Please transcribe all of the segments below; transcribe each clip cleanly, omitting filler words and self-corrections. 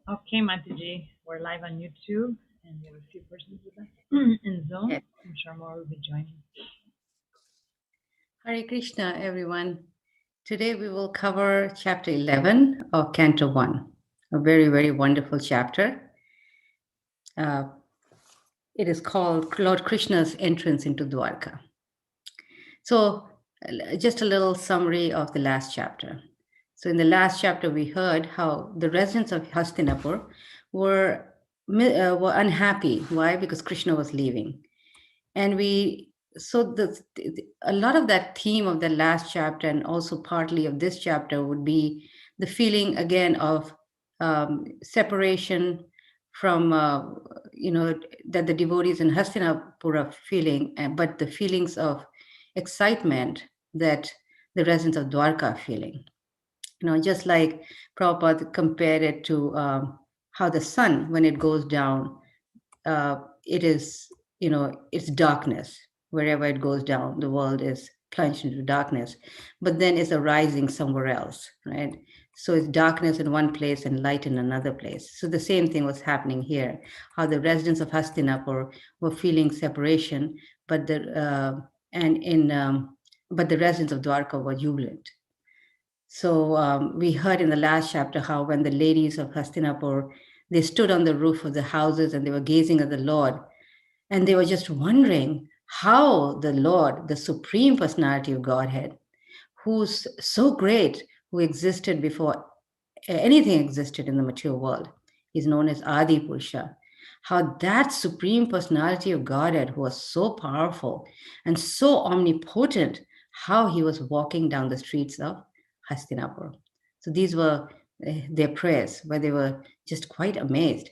Okay, Mataji, we're live on YouTube, and we have a few persons with us in Zoom. Yes. I'm sure more will be joining. Hare Krishna, everyone. Today we will cover chapter 11 of Canto 1, a very, very wonderful chapter. It is called Lord Krishna's Entrance into Dwarka. So, just a little summary of the last chapter. So, in the last chapter, we heard how the residents of Hastinapur were unhappy. Why? Because Krishna was leaving. And a lot of that theme of the last chapter and also partly of this chapter would be the feeling again of separation from that the devotees in Hastinapur are feeling, but the feelings of excitement that the residents of Dwarka are feeling. Just like Prabhupada compared it to how the sun, when it goes down, it is, it's darkness. Wherever it goes down, the world is plunged into darkness, but then it's arising somewhere else, right? So it's darkness in one place and light in another place. So the same thing was happening here, how the residents of Hastinapur were feeling separation, but but the residents of Dwarka were jubilant. So we heard in the last chapter how when the ladies of Hastinapur, they stood on the roof of the houses and they were gazing at the Lord, and they were just wondering how the Lord, the Supreme Personality of Godhead, who's so great, who existed before anything existed in the material world, is known as Adi Purusha, how that Supreme Personality of Godhead, who was so powerful and so omnipotent, how he was walking down the streets of Hastinapur. So these were their prayers, where they were just quite amazed.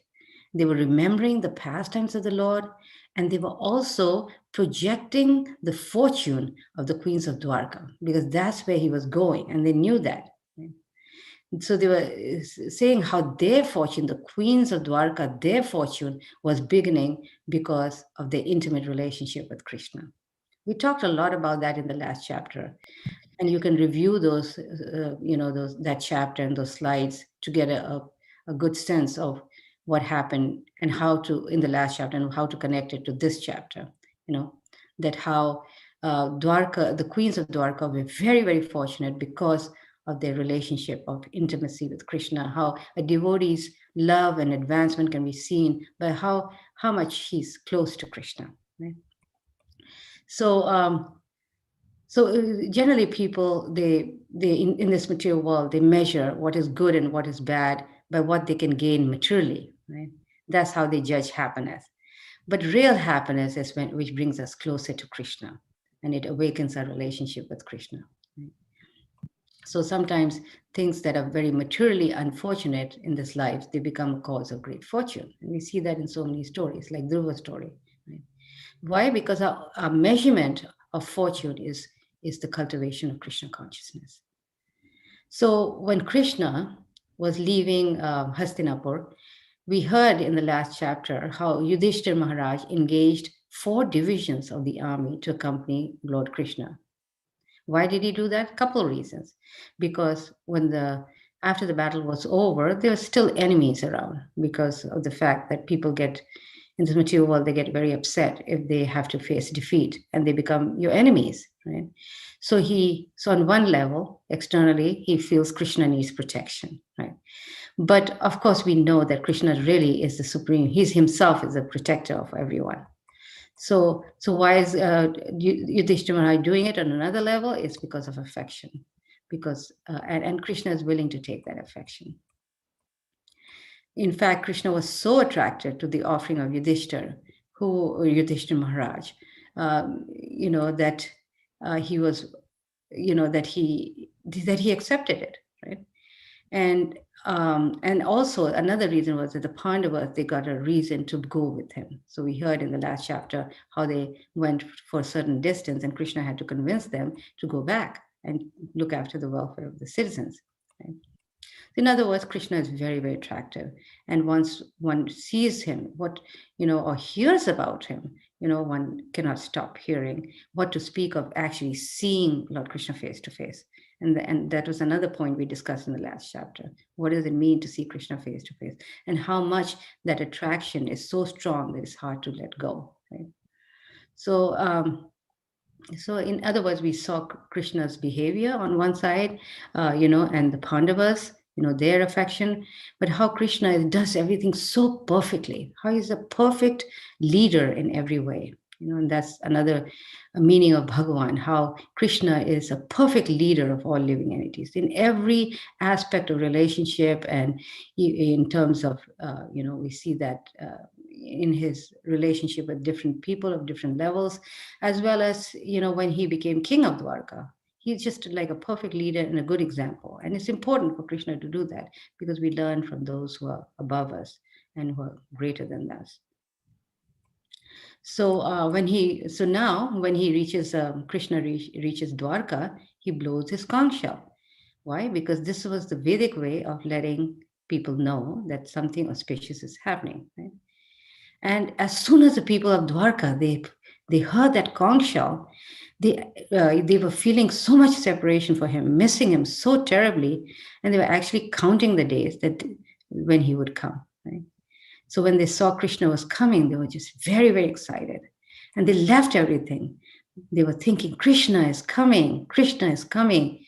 They were remembering the pastimes of the Lord, and they were also projecting the fortune of the queens of Dwarka, because that's where he was going, and they knew that. So they were saying how their fortune, the queens of Dwarka, their fortune was beginning because of their intimate relationship with Krishna. We talked a lot about that in the last chapter, and you can review those, that chapter and those slides to get a good sense of what happened and how to, in the last chapter, and how to connect it to this chapter. That how Dwarka, the queens of Dwarka, were very, very fortunate because of their relationship of intimacy with Krishna, how a devotee's love and advancement can be seen by how much he's close to Krishna. Right? So So generally people, they in this material world, they measure what is good and what is bad by what they can gain materially, right? That's how they judge happiness. But real happiness is when which brings us closer to Krishna, and it awakens our relationship with Krishna, right? So sometimes things that are very materially unfortunate in this life, they become a cause of great fortune. And we see that in so many stories, like Dhruva's story, right? Why? Because our measurement of fortune is the cultivation of Krishna consciousness. So when Krishna was leaving Hastinapur, we heard in the last chapter how Yudhishthir Maharaj engaged 4 divisions of the army to accompany Lord Krishna. Why did he do that? Couple of reasons. Because after the battle was over, there were still enemies around because of the fact that people get in the material world, they get very upset if they have to face defeat and they become your enemies, right? So on one level, externally, he feels Krishna needs protection, right? But of course, we know that Krishna really is the supreme. He's himself is the protector of everyone. So why is Yudhishthira Maharaj doing it on another level? It's because of affection, because and Krishna is willing to take that affection. In fact, Krishna was so attracted to the offering of Yudhishthira Maharaj, that he was, that he accepted it, right? And also another reason was that the Pandavas, they got a reason to go with him. So we heard in the last chapter how they went for a certain distance, and Krishna had to convince them to go back and look after the welfare of the citizens. Right? In other words, Krishna is very, very attractive. And once one sees him, or hears about him, one cannot stop hearing. What to speak of actually seeing Lord Krishna face to face. And that was another point we discussed in the last chapter. What does it mean to see Krishna face to face? And how much that attraction is so strong that it's hard to let go. Right? So in other words, we saw Krishna's behavior on one side, and the Pandavas, their affection, but how Krishna does everything so perfectly, how he's a perfect leader in every way. And that's another meaning of Bhagavan, how Krishna is a perfect leader of all living entities in every aspect of relationship. And in terms of, we see that in his relationship with different people of different levels, as well as, when he became king of Dwarka. He's just like a perfect leader and a good example. And it's important for Krishna to do that because we learn from those who are above us and who are greater than us. So now when he reaches Krishna reaches Dwarka, he blows his conch shell. Why? Because this was the Vedic way of letting people know that something auspicious is happening. Right? And as soon as the people of Dwarka they heard that conch shell, they were feeling so much separation for him, missing him so terribly, and they were actually counting the days that when he would come. Right? So when they saw Krishna was coming, they were just very, very excited. And they left everything. They were thinking, Krishna is coming, Krishna is coming.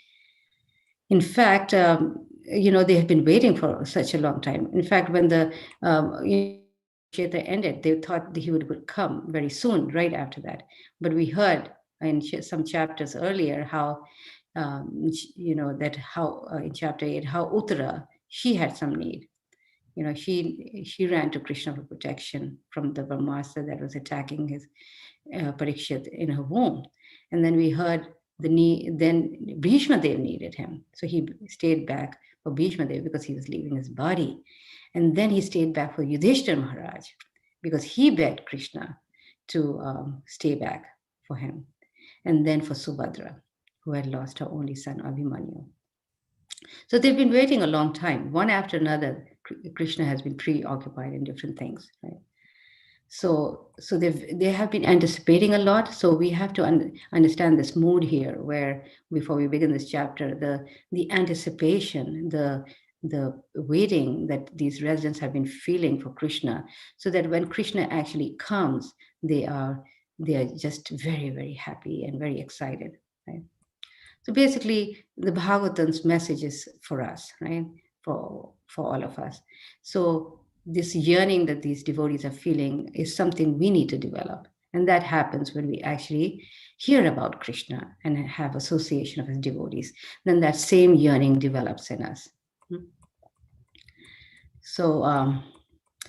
In fact, they have been waiting for such a long time. In fact, when the ended, they thought that he would come very soon, right after that. But we heard in some chapters earlier how, in chapter 8, how Uttara, she had some need. She ran to Krishna for protection from the Brahmastra that was attacking his Parikshit in her womb. And then we heard then Bhishma Dev needed him. So he stayed back for Bhishma Dev because he was leaving his body. And then he stayed back for Yudhishthira Maharaj because he begged Krishna to stay back for him. And then for Subhadra, who had lost her only son, Abhimanyu. So they've been waiting a long time. One after another, Krishna has been preoccupied in different things, right? So they have been anticipating a lot. So we have to understand this mood here, where before we begin this chapter, the anticipation, the waiting that these residents have been feeling for Krishna, so that when Krishna actually comes, they are just very, very happy and very excited, right? So basically, the Bhagavatam's message is for us, right? For all of us. So this yearning that these devotees are feeling is something we need to develop. And that happens when we actually hear about Krishna and have association of his devotees. Then that same yearning develops in us. So,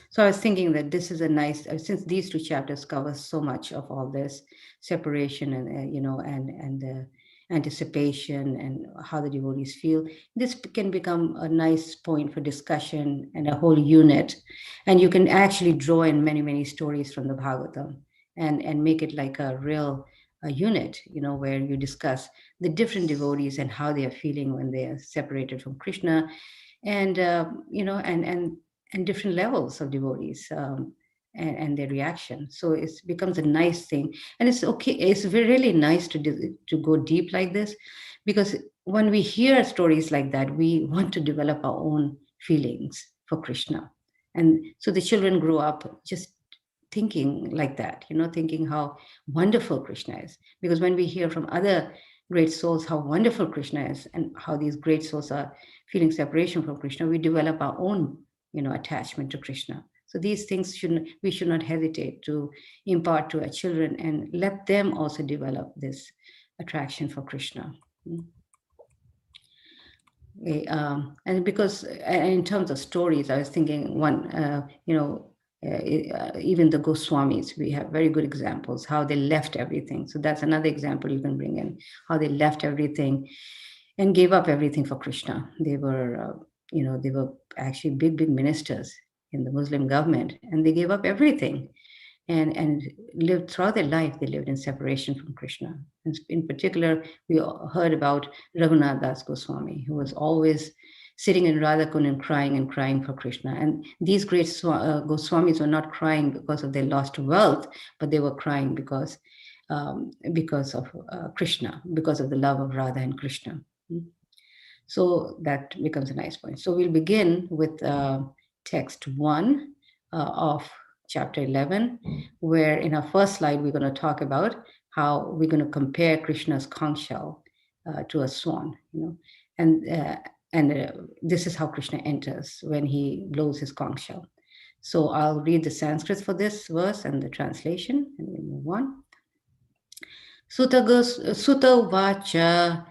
so I was thinking that this is a nice, since these two chapters cover so much of all this separation and and anticipation and how the devotees feel, this can become a nice point for discussion and a whole unit, and you can actually draw in many stories from the Bhagavatam and make it like a real unit, where you discuss the different devotees and how they are feeling when they are separated from Krishna, and and different levels of devotees, and their reaction. So it becomes a nice thing, and it's okay. It's really nice to go deep like this, because when we hear stories like that, we want to develop our own feelings for Krishna, and so the children grow up just thinking like that, thinking how wonderful Krishna is. Because when we hear from other great souls how wonderful Krishna is and how these great souls are feeling separation from Krishna, we develop our own, attachment to Krishna. So these things we should not hesitate to impart to our children and let them also develop this attraction for Krishna. And because in terms of stories, I was thinking one, even the Goswamis, we have very good examples how they left everything. So that's another example you can bring in, how they left everything and gave up everything for Krishna. They were, they were actually big ministers in the Muslim government, and they gave up everything and lived throughout their life. They lived in separation from Krishna. And in particular, we heard about Raghunath Das Goswami, who was always sitting in Radhakund and crying for Krishna. And these great Goswamis were not crying because of their lost wealth, but they were crying because of Krishna, because of the love of Radha and Krishna. So that becomes a nice point. So we'll begin with text 1 of chapter 11, where in our first slide, we're going to talk about how we're going to compare Krishna's conch shell to a swan, and this is how Krishna enters when he blows his conch shell. So I'll read the Sanskrit for this verse and the translation, and we move on. Sutta Vacha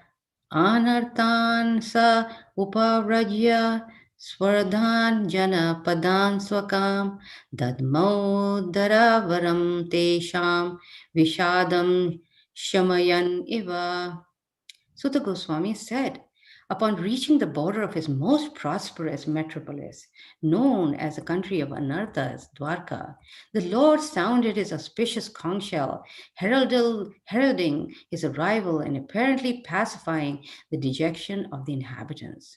Anartan sa upavrajya Swardhan jana padan swakam dadmaudharavaram tesham vishadam shamayan iva. Sutta Goswami said, upon reaching the border of his most prosperous metropolis, known as the country of Anarthas, Dwarka, the Lord sounded his auspicious conch shell, heralding his arrival and apparently pacifying the dejection of the inhabitants.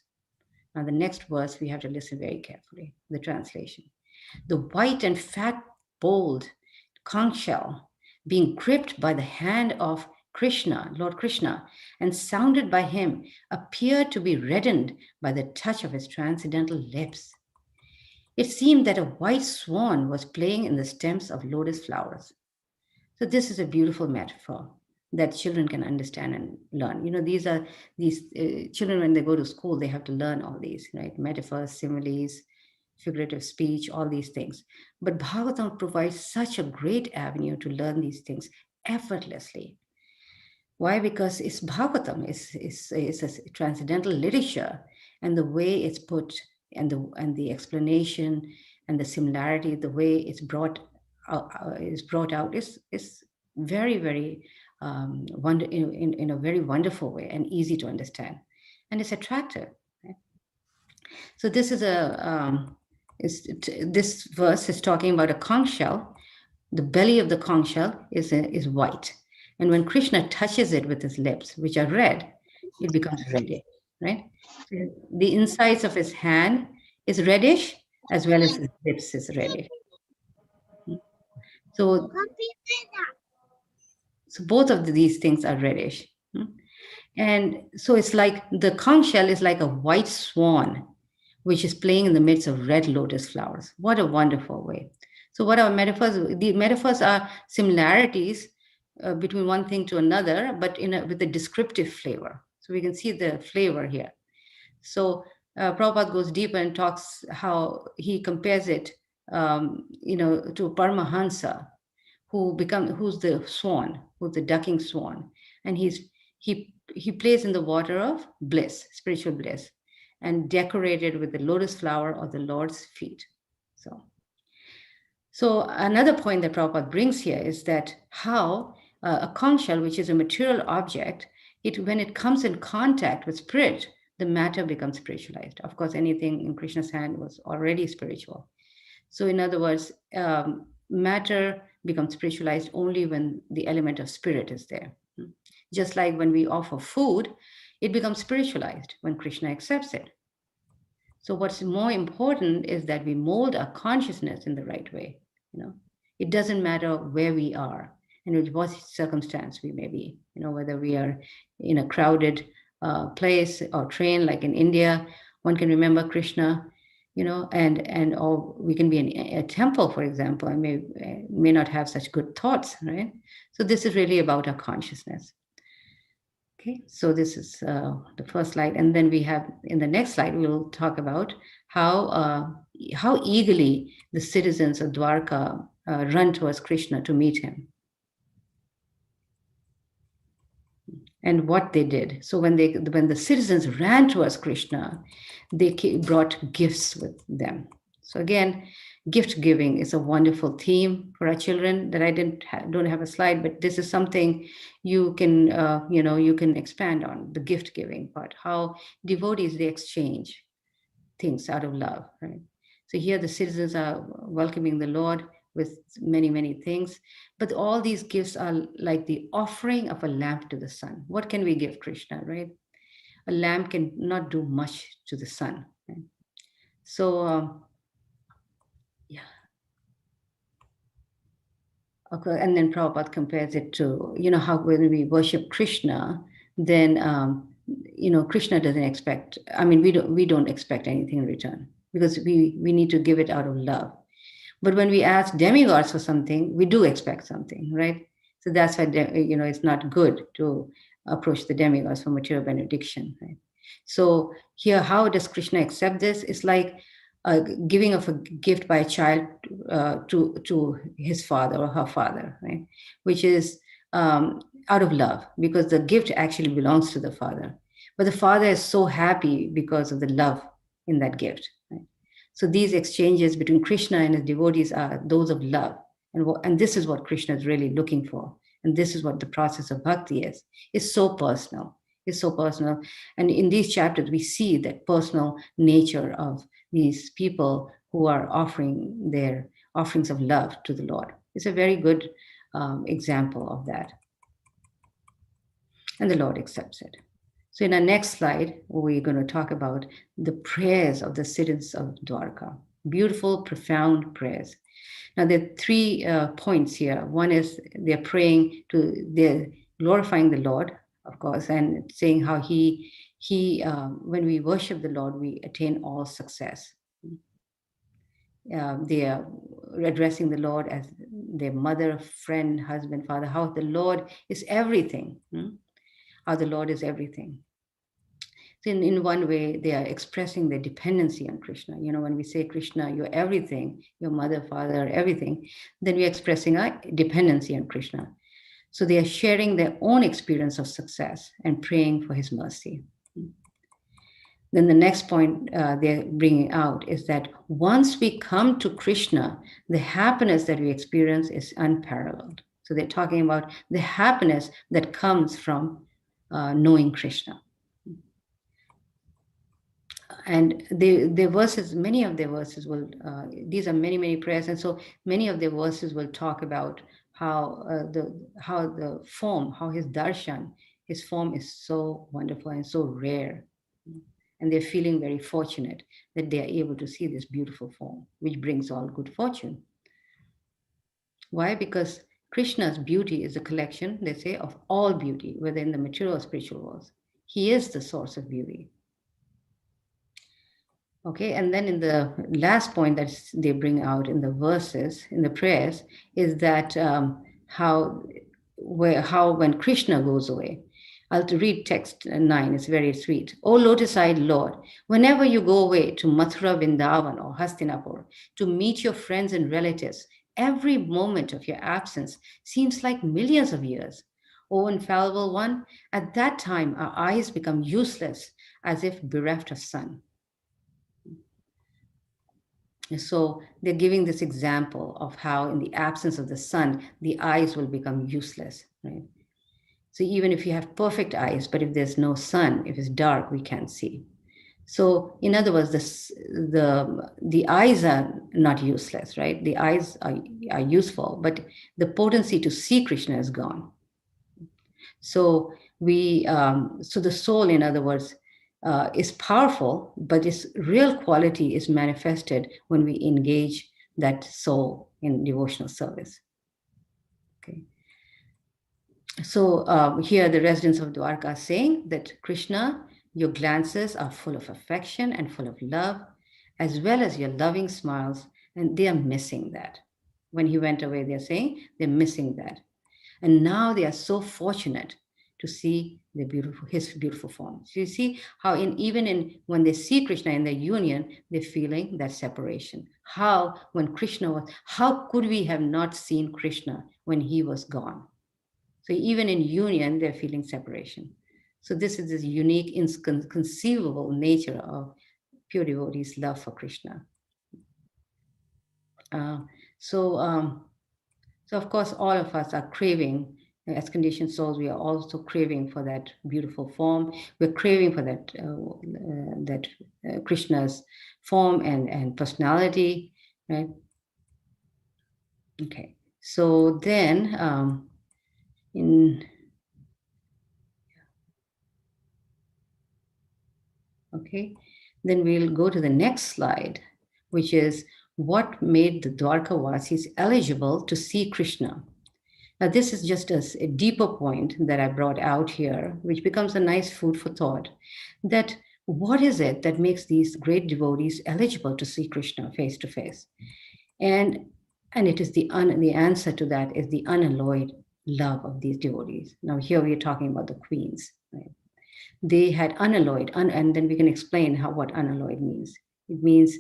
Now, the next verse, we have to listen very carefully, the translation. The white and fat bowled conch shell, being gripped by the hand of Krishna, Lord Krishna, and sounded by him, appeared to be reddened by the touch of his transcendental lips. It seemed that a white swan was playing in the stems of lotus flowers. So this is a beautiful metaphor that children can understand and learn. These children, when they go to school, they have to learn all these, right? Metaphors, similes, figurative speech, all these things. But Bhagavatam provides such a great avenue to learn these things effortlessly. Why? Because it's Bhagavatam, it's a transcendental literature, and the way it's put, and the explanation and the similarity, the way it's brought out is very, very in a very wonderful way and easy to understand, and it's attractive. Right? So this is this verse is talking about a conch shell. The belly of the conch shell is white. And when Krishna touches it with his lips, which are red, it becomes reddish, right? So the insides of his hand is reddish, as well as his lips is reddish. So both of these things are reddish. And so it's like the conch shell is like a white swan, which is playing in the midst of red lotus flowers. What a wonderful way. So what are metaphors? The metaphors are similarities between one thing to another, but with a descriptive flavor. So we can see the flavor here. So Prabhupada goes deeper and talks how he compares it, to Paramahansa, who's the swan, who's the ducking swan, and he plays in the water of bliss, spiritual bliss, and decorated with the lotus flower of the Lord's feet. So another point that Prabhupada brings here is that how a conch shell, which is a material object, when it comes in contact with spirit, the matter becomes spiritualized. Of course, anything in Krishna's hand was already spiritual. So in other words, matter becomes spiritualized only when the element of spirit is there. Just like when we offer food, it becomes spiritualized when Krishna accepts it. So what's more important is that we mold our consciousness in the right way. It doesn't matter where we are and in what circumstance we may be, whether we are in a crowded place or train like in India, one can remember Krishna, and or we can be in a temple, for example, and may not have such good thoughts, right? So this is really about our consciousness. Okay, so this is the first slide, and then we have in the next slide we'll talk about how eagerly the citizens of Dwarka run towards Krishna to meet him, and what they did. So when the citizens ran towards Krishna, they brought gifts with them. So again, gift giving is a wonderful theme for our children that I don't have a slide, but this is something you can you can expand on, the gift giving part, how devotees, they exchange things out of love, right? So here the citizens are welcoming the Lord with many, many things, but all these gifts are like the offering of a lamp to the sun. What can we give Krishna, right? A lamp can not do much to the sun, right? So okay, and then Prabhupada compares it to, how when we worship Krishna, then, Krishna doesn't expect, we don't expect anything in return because we need to give it out of love. But when we ask demigods for something, we do expect something, right? So that's why, it's not good to approach the demigods for material benediction, right? So here, how does Krishna accept this? It's like giving of a gift by a child to his father or her father, right? Which is out of love, because the gift actually belongs to the father. But the father is so happy because of the love in that gift, right? So these exchanges between Krishna and his devotees are those of love. And this is what Krishna is really looking for. And this is what the process of bhakti is. It's so personal. It's so personal. And in these chapters, we see that personal nature of these people who are offering their offerings of love to the Lord. It's a very good example of that. And the Lord accepts it. So in our next slide, we're going to talk about the prayers of the citizens of Dwarka. Beautiful, profound prayers. Now, there are 3 points here. One is they're glorifying the Lord, of course, and saying how when we worship the Lord, we attain all success. They are addressing the Lord as their mother, friend, husband, father, how the Lord is everything. How the Lord is everything. So in one way, they are expressing their dependency on Krishna. When we say, Krishna, you're everything, your mother, father, everything, then we're expressing our dependency on Krishna. So they are sharing their own experience of success and praying for his mercy. Then the next point they're bringing out is that once we come to Krishna, the happiness that we experience is unparalleled. So they're talking about the happiness that comes from knowing Krishna. And their verses, many of their verses will, these are many, many prayers. And so many of their verses will talk about how the form, how his darshan, his form is so wonderful and so rare. And they're feeling very fortunate that they are able to see this beautiful form, which brings all good fortune. Why? Because Krishna's beauty is a collection, they say, of all beauty, whether in the material or spiritual worlds. He is the source of beauty. Okay, and then in the last point that they bring out in the verses, in the prayers, is that how when Krishna goes away. I'll read text 9, it's very sweet. O lotus-eyed Lord, whenever you go away to Mathura, Vrindavan, or Hastinapur to meet your friends and relatives, every moment of your absence seems like millions of years. O infallible one, at that time our eyes become useless as if bereft of sun. So they're giving this example of how, in the absence of the sun, the eyes will become useless, right? So even if you have perfect eyes, but if there's no sun, if it's dark, we can't see. So, in other words, the eyes are not useless, right? The eyes are useful, but the potency to see Krishna is gone. So so the soul, in other words, is powerful, but its real quality is manifested when we engage that soul in devotional service. Okay. So here the residents of Dwarka are saying that Krishna, your glances are full of affection and full of love, as well as your loving smiles, and they are missing that. When he went away, they're saying they're missing that. And now they are so fortunate to see his beautiful form. So you see how even when they see Krishna in their union, they're feeling that separation. How could we have not seen Krishna when he was gone? So even in union, they're feeling separation. So this is this unique, inconceivable nature of pure devotees' love for Krishna. Uh, so, so of course, all of us are craving, as conditioned souls. We are also craving for that beautiful form. We're craving for that Krishna's form and personality, right? Okay. So then, okay, then we'll go to the next slide, which is what made the Dwarkavasis eligible to see Krishna. Now, this is just a deeper point that I brought out here, which becomes a nice food for thought, that what is it that makes these great devotees eligible to see Krishna face to face? And it is the answer to that is the unalloyed love of these devotees. Now, here we are talking about the queens, right? They had unalloyed, and then we can explain what unalloyed means. It means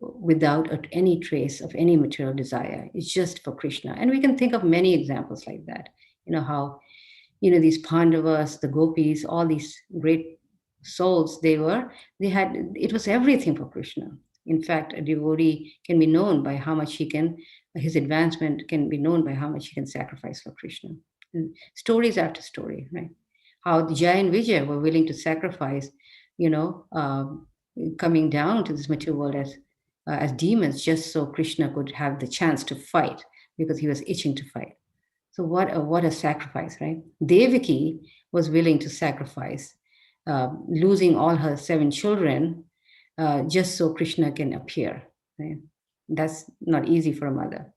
without any trace of any material desire. It's just for Krishna. And we can think of many examples like that. How, these Pandavas, the gopis, all these great souls, it was everything for Krishna. In fact, a devotee can be known by how much his advancement can be known by how much he can sacrifice for Krishna. And stories after story, right? How Jaya and Vijay were willing to sacrifice, coming down to this material world as demons, just so Krishna could have the chance to fight, because he was itching to fight. So what a sacrifice, right? Devaki was willing to sacrifice, losing all her 7 children, just so Krishna can appear. Right? That's not easy for a mother.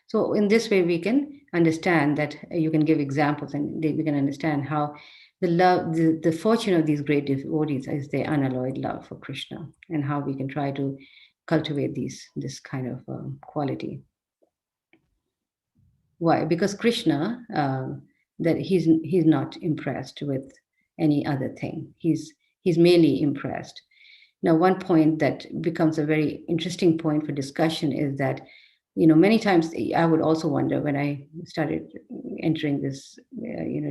So in this way, we can understand that you can give examples, and we can understand how the fortune of these great devotees is their unalloyed love for Krishna, and how we can try to cultivate this kind of quality. Why? Because Krishna, that he's not impressed with any other thing. He's mainly impressed. Now, one point that becomes a very interesting point for discussion is that, many times I would also wonder when I started entering this,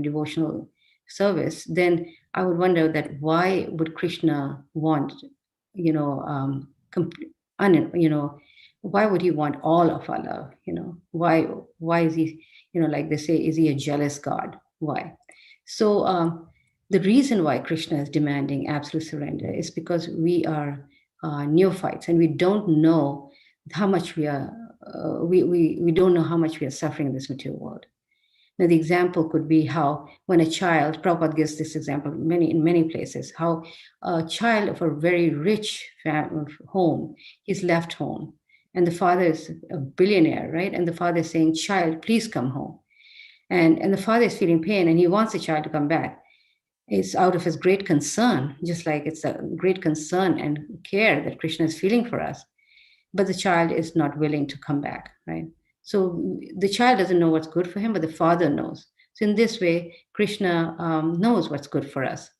devotional service, then I would wonder that why would Krishna want, why would he want all of our love? Why is he, like they say, is he a jealous God? Why? So the reason why Krishna is demanding absolute surrender is because we are neophytes, and we don't know how much we are. We don't know how much we are suffering in this material world. Now, the example could be how when a child, Prabhupada gives this example in many places, how a child of a very rich home is left home, and the father is a billionaire, right? And the father is saying, "Child, please come home." And the father is feeling pain, and he wants the child to come back. It's out of his great concern, just like it's a great concern and care that Krishna is feeling for us. But the child is not willing to come back, right? So the child doesn't know what's good for him, but the father knows. So in this way, Krishna knows what's good for us.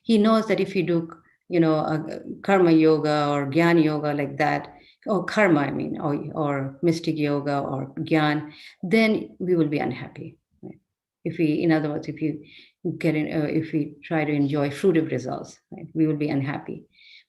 He knows that if you do, a karma yoga or jnana yoga like that, or karma, I mean, or mystic yoga or gyan, then we will be unhappy. Right? If we, in other words, if you if we try to enjoy fruitive results, right, we will be unhappy.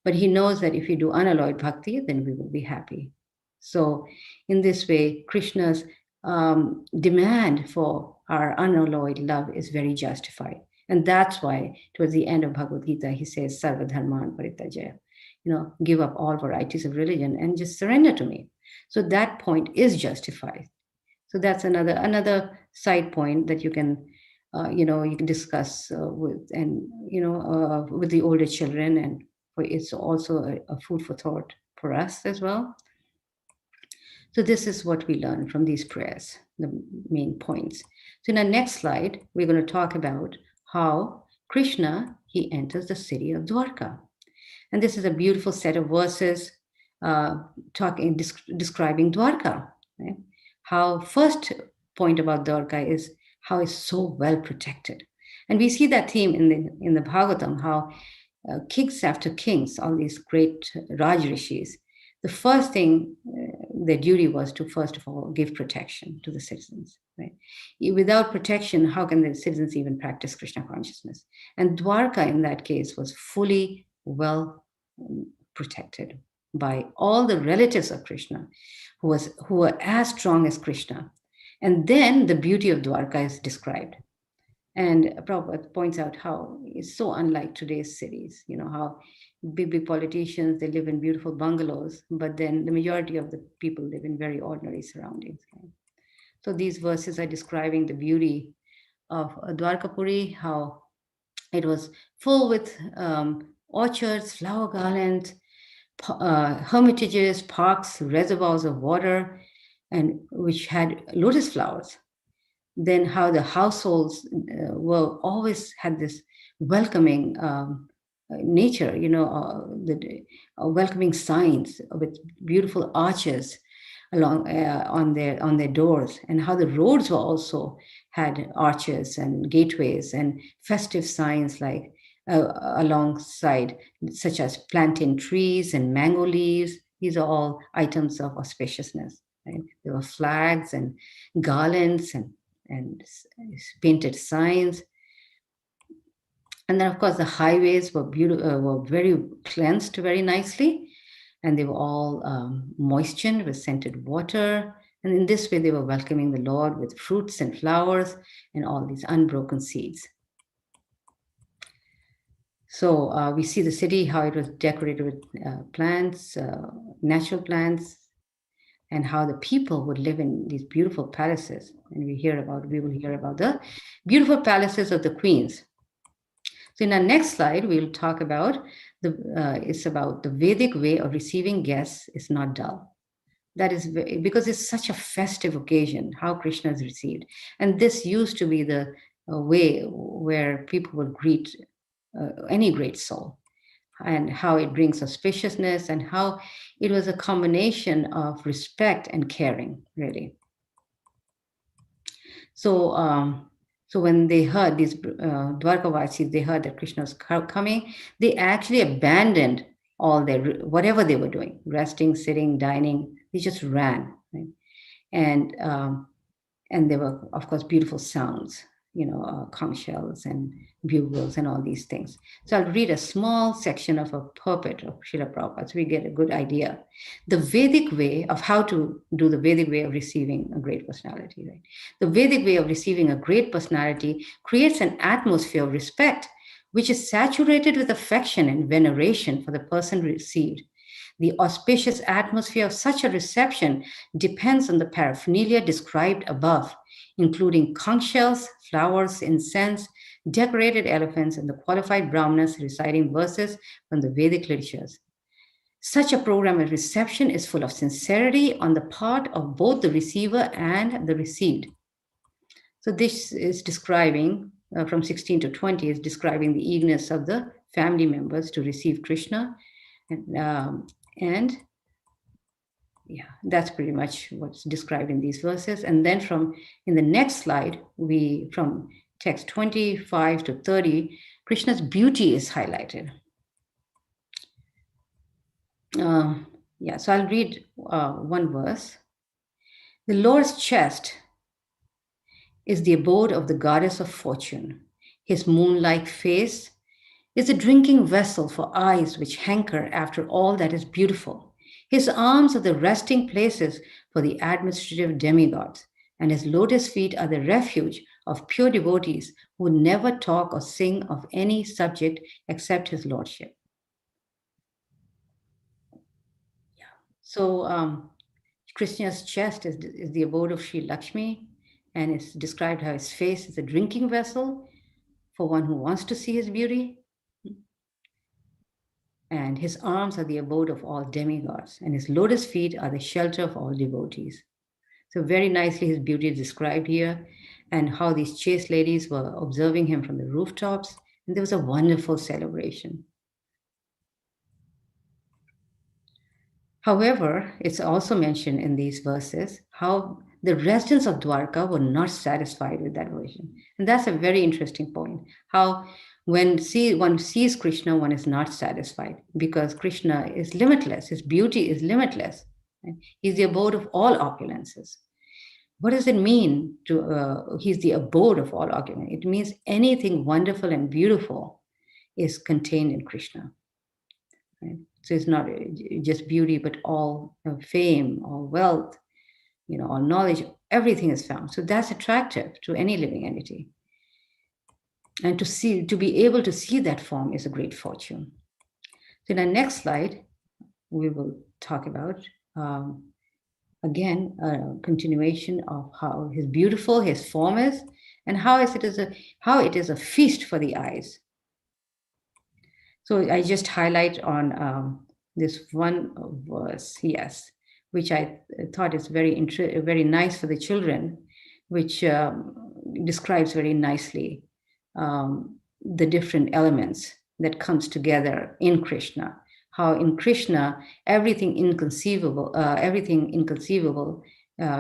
But he knows that if you do unalloyed bhakti, then we will be happy. So, in this way, Krishna's demand for our unalloyed love is very justified. And that's why, towards the end of Bhagavad Gita, he says, Sarva dharman parityajaya, give up all varieties of religion and just surrender to me. So that point is justified. So that's another side point that you can, you can discuss with with the older children, and it's also a food for thought for us as well. So this is what we learn from these prayers, the main points. So in our next slide, we're going to talk about how Krishna, he enters the city of Dwarka. And this is a beautiful set of verses describing Dwarka. Right? How first point about Dwarka is how it's so well protected. And we see that theme in the Bhagavatam, how kings after kings, all these great Raj Rishis, the first thing, their duty was to, first of all, give protection to the citizens. Right? Without protection, how can the citizens even practice Krishna consciousness? And Dwarka, in that case, was fully well protected by all the relatives of Krishna, who were as strong as Krishna. And then the beauty of Dwarka is described. And Prabhupada points out how it's so unlike today's cities, how big politicians, they live in beautiful bungalows, but then the majority of the people live in very ordinary surroundings. Right? So these verses are describing the beauty of Dwarkapuri, how it was full with orchards, flower garlands, hermitages, parks, reservoirs of water, and which had lotus flowers. Then how the households always had this welcoming nature, the welcoming signs with beautiful arches along on their doors, and how the roads were also had arches and gateways and festive signs like alongside, such as plantain trees and mango leaves. These are all items of auspiciousness. Right? There were flags and garlands and painted signs. And then, of course, the highways were beautiful, were very cleansed very nicely, and they were all moistened with scented water. And in this way, they were welcoming the Lord with fruits and flowers and all these unbroken seeds. So we see the city, how it was decorated with plants, natural plants, and how the people would live in these beautiful palaces. And we will hear about the beautiful palaces of the queens. So in our next slide, we'll talk about it's about the Vedic way of receiving guests is not dull. That is because it's such a festive occasion, how Krishna is received. And this used to be the way where people would greet any great soul, and how it brings auspiciousness, and how it was a combination of respect and caring, really. So when they heard, these Dwarkavasis, they heard that Krishna was coming, they actually abandoned all their, whatever they were doing, resting, sitting, dining, they just ran. Right? And there were, of course, beautiful sounds, conch shells and bugles and all these things. So I'll read a small section of a purport of Srila Prabhupada so we get a good idea. The Vedic way of how to do the Vedic way of receiving a great personality. Right? The Vedic way of receiving a great personality creates an atmosphere of respect, which is saturated with affection and veneration for the person received. The auspicious atmosphere of such a reception depends on the paraphernalia described above, including conch shells, flowers, incense, decorated elephants, and the qualified brahmanas reciting verses from the Vedic literatures. Such a program of reception is full of sincerity on the part of both the receiver and the received. So this is describing, from 16 to 20, is describing the eagerness of the family members to receive Krishna. And yeah, that's pretty much what's described in these verses. And then in the next slide, from text 25 to 30, Krishna's beauty is highlighted. So I'll read one verse. The Lord's chest is the abode of the goddess of fortune. His moon-like face is a drinking vessel for eyes which hanker after all that is beautiful. His arms are the resting places for the administrative demigods, and his lotus feet are the refuge of pure devotees who never talk or sing of any subject except his lordship. So Krishna's chest is the abode of Sri Lakshmi, and it's described how his face is a drinking vessel for one who wants to see his beauty. And his arms are the abode of all demigods, and his lotus feet are the shelter of all devotees. So very nicely his beauty is described here, and how these chaste ladies were observing him from the rooftops, and there was a wonderful celebration. However, it's also mentioned in these verses how the residents of Dwarka were not satisfied with that version. And that's a very interesting point. How when one sees Krishna, one is not satisfied because Krishna is limitless. His beauty is limitless. Right? He's the abode of all opulences. What does it mean he's the abode of all opulences? It means anything wonderful and beautiful is contained in Krishna. Right? So it's not just beauty, but all fame, all wealth, all knowledge, everything is found. So that's attractive to any living entity. And to be able to see that form is a great fortune. So in the next slide, we will talk about, again, a continuation of how beautiful his form is, and how it is a feast for the eyes. So I just highlight on this one verse, yes, which I thought is very nice for the children, which describes very nicely the different elements that comes together in Krishna. How in Krishna everything inconceivable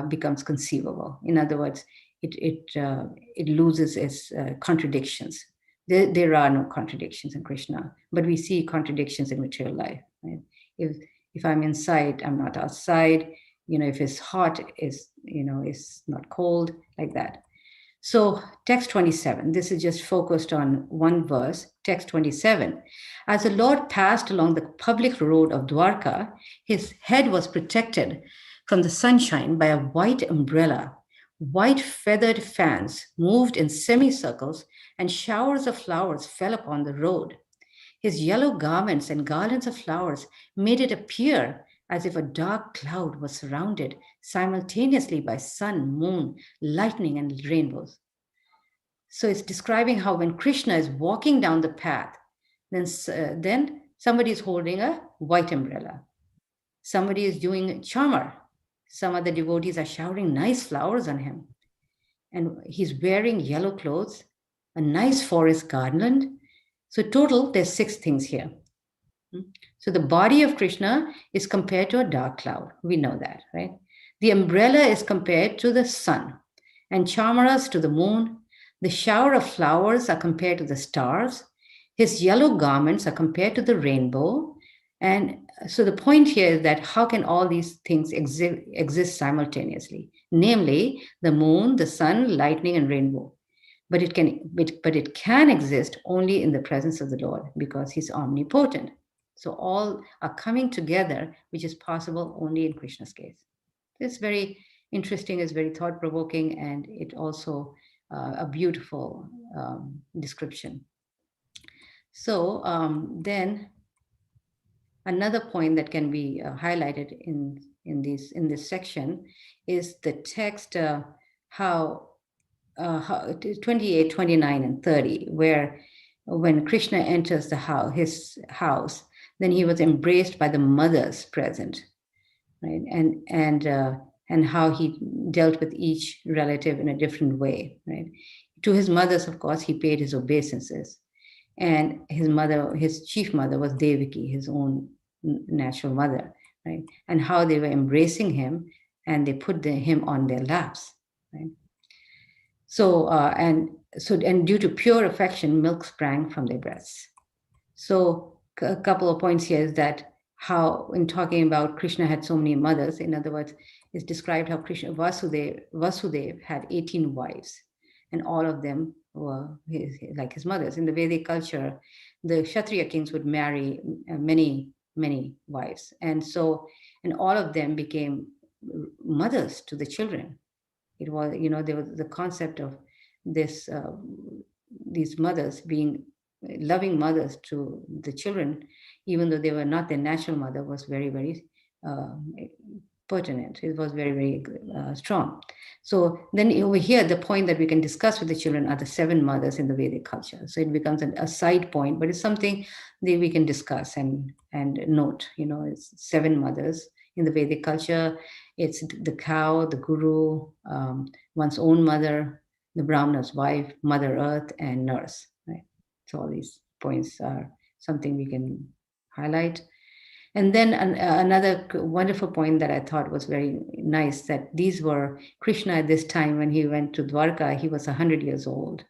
becomes conceivable. In other words, it loses its contradictions. There are no contradictions in Krishna, but we see contradictions in material life. Right? If I'm inside, I'm not outside. If it's hot, is not cold, like that. So text 27, this is just focused on one verse, text 27. As the Lord passed along the public road of Dwarka, his head was protected from the sunshine by a white umbrella. White feathered fans moved in semicircles, and showers of flowers fell upon the road. His yellow garments and garlands of flowers made it appear as if a dark cloud was surrounded simultaneously by sun, moon, lightning, and rainbows. So it's describing how when Krishna is walking down the path, then somebody is holding a white umbrella. Somebody is doing chamar. Some other devotees are showering nice flowers on him. And he's wearing yellow clothes, a nice forest garland. So total, there's 6 things here. So the body of Krishna is compared to a dark cloud. We know that, right? The umbrella is compared to the sun, and chamaras to the moon. The shower of flowers are compared to the stars. His yellow garments are compared to the rainbow. And so the point here is that how can all these things exist simultaneously? Namely, the moon, the sun, lightning, and rainbow. But it can exist only in the presence of the Lord because he's omnipotent. So all are coming together, which is possible only in Krishna's case. It's very interesting, it's very thought-provoking, and it also a beautiful description. So then another point that can be highlighted in this section is the text how 28, 29, and 30, where when Krishna enters his house, then he was embraced by the mothers present, right? And how he dealt with each relative in a different way, right? To his mothers, of course, he paid his obeisances. And his chief mother was Devaki, his own natural mother, right? And how they were embracing him, and they put him on their laps, right? So and due to pure affection, milk sprang from their breasts. So a couple of points here is that how, in talking about Krishna had so many mothers, in other words, it's described how Krishna Vasudev had 18 wives, and all of them were like his mothers. In the Vedic culture, the Kshatriya kings would marry many, many wives, and all of them became mothers to the children. It was, there was the concept of this these mothers being loving mothers to the children, even though they were not their natural mother, was very, very uh, pertinent. It was very, very strong. So then over here, the point that we can discuss with the children are the 7 mothers in the Vedic culture. So it becomes a side point, but it's something that we can discuss and note. It's 7 mothers in the Vedic culture. It's the cow, the guru, one's own mother, the Brahmana's wife, Mother Earth, and nurse. Right? So all these points are something we can highlight. And then another wonderful point that I thought was very nice, that these were Krishna at this time when he went to Dwarka, he was 100 years old,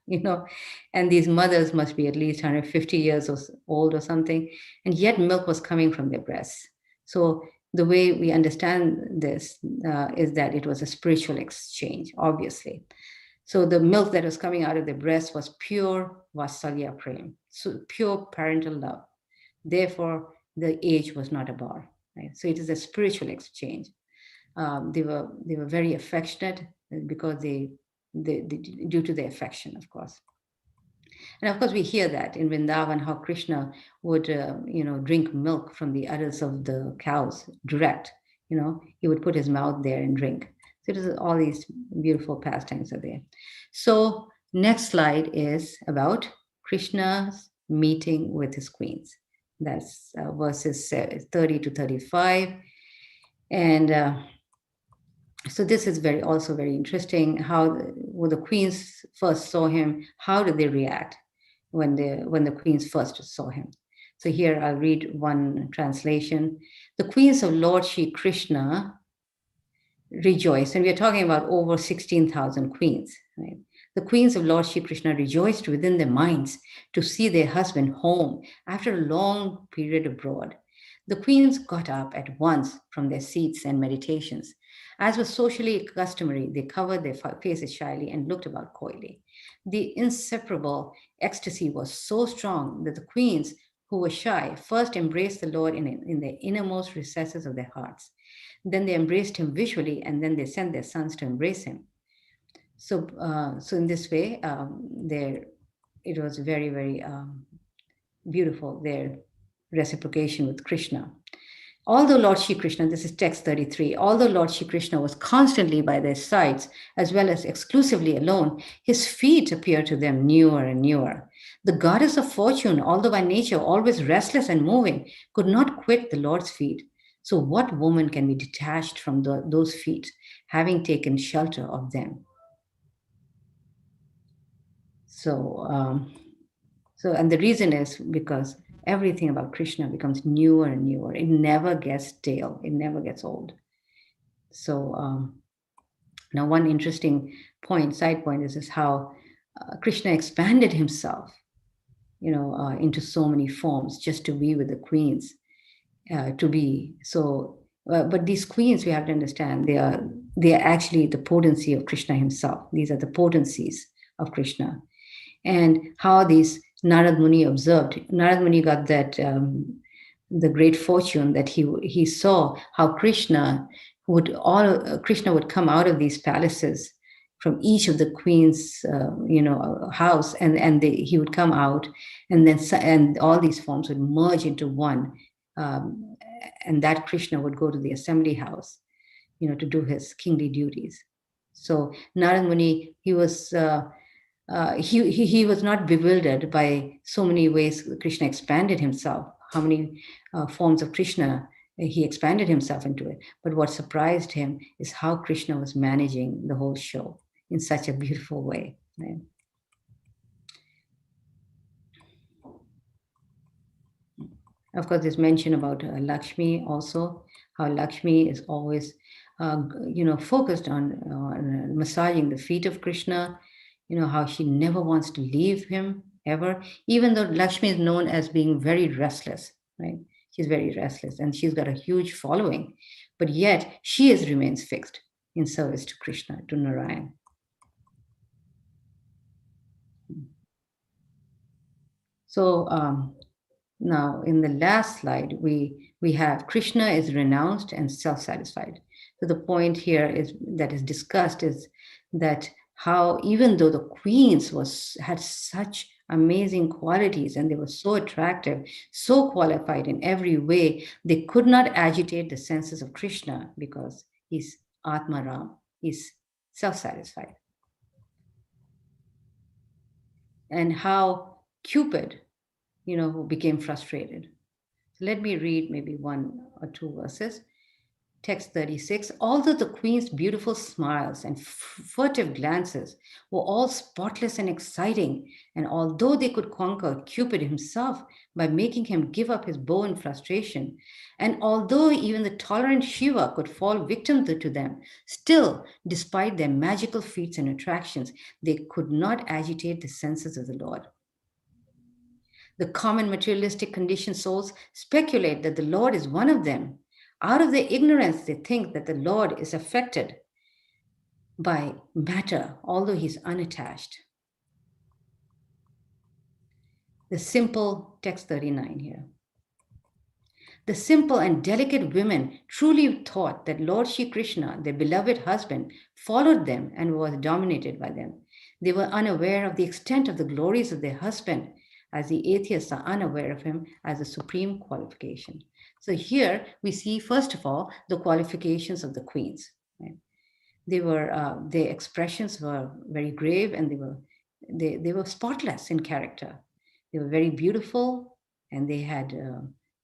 and these mothers must be at least 150 years old or something, and yet milk was coming from their breasts. So the way we understand this is that it was a spiritual exchange, obviously. So the milk that was coming out of their breast was pure Vatsalya Prem, so pure parental love. Therefore, the age was not a bar. Right? So it is a spiritual exchange. They were very affectionate because they due to their affection, of course. And of course, we hear that in Vrindavan, how Krishna would, drink milk from the udders of the cows direct. He would put his mouth there and drink. So it is, all these beautiful pastimes are there. So next slide is about Krishna's meeting with his queens. That's verses 30 to 35. And so this is also very interesting. How when the queens first saw him, how did they react when the queens first saw him? So here I'll read one translation. The queens of Lord Shri Krishna rejoiced, and we are talking about over 16,000 queens, right? The queens of Lord Shri Krishna rejoiced within their minds to see their husband home after a long period abroad. The queens got up at once from their seats and meditations. As was socially customary, they covered their faces shyly and looked about coyly. The inseparable ecstasy was so strong that the queens, who were shy, first embraced the Lord in the innermost recesses of their hearts. Then they embraced him visually, and then they sent their sons to embrace him. So in this way, it was very, very beautiful, their reciprocation with Krishna. Although Lord Shri Krishna, this is text 33, although Lord Shri Krishna was constantly by their sides, as well as exclusively alone, his feet appeared to them newer and newer. The goddess of fortune, although by nature always restless and moving, could not quit the Lord's feet. So what woman can be detached from those feet, having taken shelter of them? So and the reason is because everything about Krishna becomes newer and newer. It never gets stale. It never gets old. So now one interesting side point is how Krishna expanded himself, into so many forms just to be with the queens, but these queens, we have to understand, they are actually the potency of Krishna himself. These are the potencies of Krishna. And how these Narad Muni observed. Narad Muni got that the great fortune that he saw how Krishna would come out of these palaces from each of the queen's house, and he would come out, and all these forms would merge into one, and that Krishna would go to the assembly house, to do his kingly duties. So Narad Muni, he was not bewildered by so many ways Krishna expanded himself, how many forms of Krishna he expanded himself into it. But what surprised him is how Krishna was managing the whole show in such a beautiful way. Right? Of course, there's mention about Lakshmi also, how Lakshmi is always, focused on massaging the feet of Krishna, how she never wants to leave him ever, even though Lakshmi is known as being very restless, right? She's very restless and she's got a huge following, but yet she remains fixed in service to Krishna, to Narayan. So now in the last slide, we have Krishna is renounced and self-satisfied. So the point here is that is discussed is that how even though the queens had such amazing qualities and they were so attractive, so qualified in every way, they could not agitate the senses of Krishna because he's Atmaram, he's self-satisfied. And how Cupid, became frustrated. So let me read maybe one or two verses. Text 36. Although the queen's beautiful smiles and furtive glances were all spotless and exciting, and although they could conquer Cupid himself by making him give up his bow in frustration, and although even the tolerant Shiva could fall victim to them, still, despite their magical feats and attractions, they could not agitate the senses of the Lord. The common materialistic conditioned souls speculate that the Lord is one of them. Out of their ignorance, they think that the Lord is affected by matter, although he's unattached. The simple, text 39 here. The simple and delicate women truly thought that Lord Shri Krishna, their beloved husband, followed them and was dominated by them. They were unaware of the extent of the glories of their husband, as the atheists are unaware of him as a supreme qualification. So here we see, first of all, the qualifications of the queens. Right? Their expressions were very grave, and they were spotless in character. They were very beautiful, and they had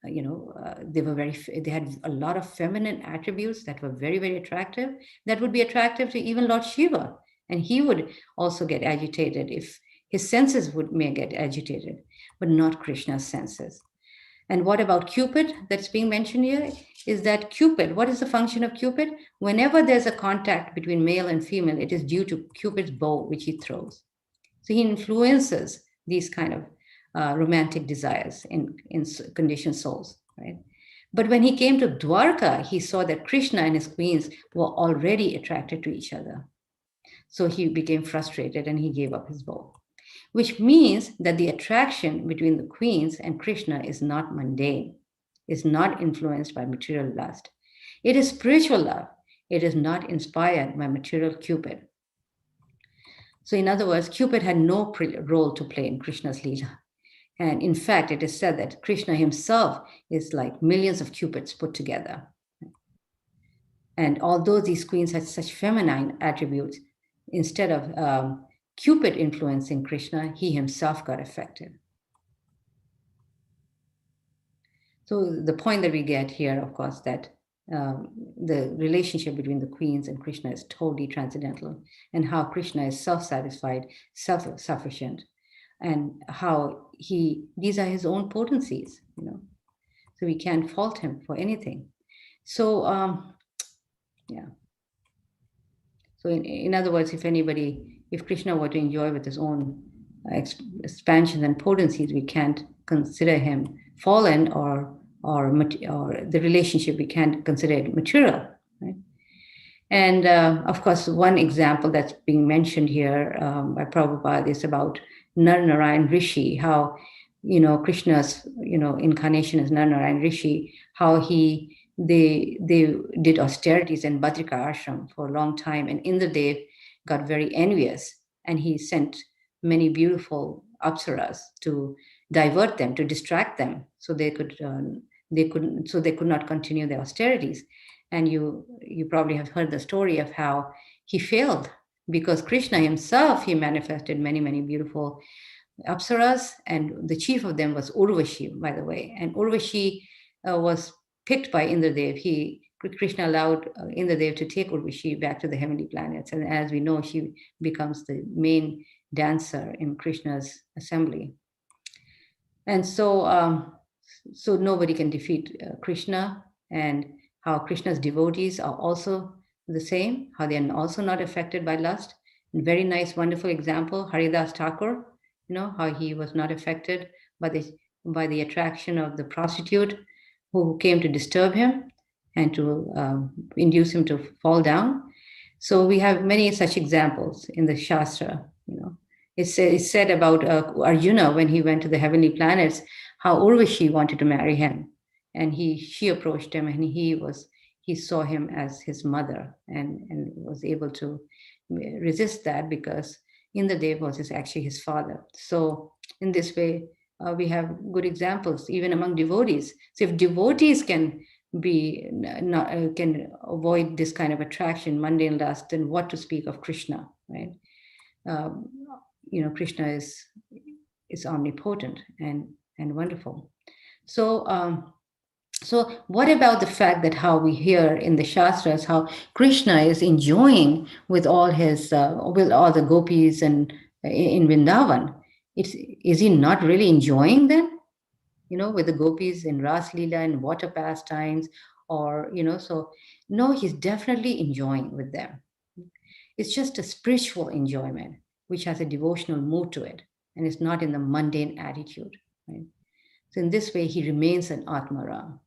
they had a lot of feminine attributes that were very, very attractive, that would be attractive to even Lord Shiva, and he would also get agitated if his senses may get agitated, but not Krishna's senses. And what about Cupid that's being mentioned here? Is that Cupid, what is the function of Cupid? Whenever there's a contact between male and female, it is due to Cupid's bow, which he throws. So he influences these kind of romantic desires in conditioned souls, right? But when he came to Dwarka, he saw that Krishna and his queens were already attracted to each other. So he became frustrated and he gave up his bow, which means that the attraction between the queens and Krishna is not mundane, is not influenced by material lust. It is spiritual love. It is not inspired by material Cupid. So in other words, Cupid had no role to play in Krishna's Leela. And in fact, it is said that Krishna himself is like millions of Cupids put together. And although these queens had such feminine attributes, instead of Cupid influencing Krishna, he himself got affected. So the point that we get here, of course, that the relationship between the queens and Krishna is totally transcendental, and how Krishna is self-satisfied, self-sufficient, and how these are his own potencies, so we can't fault him for anything. So yeah. So in other words, if Krishna were to enjoy with his own expansions and potencies, we can't consider him fallen, or the relationship, we can't consider it material, right? And of course, one example that's being mentioned here by Prabhupada is about Narayan Rishi, how Krishna's incarnation as Narayan Rishi, how they did austerities in Badrika ashram for a long time, and Indradev got very envious, and he sent many beautiful apsaras to divert them, to distract them, so they could not continue their austerities. And you probably have heard the story of how he failed, because Krishna himself, he manifested many, many beautiful apsaras, and the chief of them was Urvashi, by the way. And Urvashi was picked by Indradev. Krishna allowed Indradev to take Urvashi back to the heavenly planets, and as we know, she becomes the main dancer in Krishna's assembly. And so nobody can defeat Krishna, and how Krishna's devotees are also the same, how they are also not affected by lust. And very nice, wonderful example, Haridas Thakur, how he was not affected by the attraction of the prostitute, who came to disturb him and to induce him to fall down. So we have many such examples in the Shastra. It's said about Arjuna when he went to the heavenly planets, how Urvashi wanted to marry him, and she approached him, and he saw him as his mother, and was able to resist that because Indradev was actually his father. So in this way, we have good examples even among devotees. So if devotees can can avoid this kind of attraction, mundane lust, then what to speak of Krishna, right? Um, Krishna is omnipotent and wonderful. So what about the fact that how we hear in the Shastras how Krishna is enjoying with all the gopis and in Vrindavan? Is he not really enjoying then? With the gopis in Ras Leela and water pastimes, or so no, he's definitely enjoying with them. It's just a spiritual enjoyment which has a devotional mood to it, and it's not in the mundane attitude, right? So in this way, he remains an Atmaram.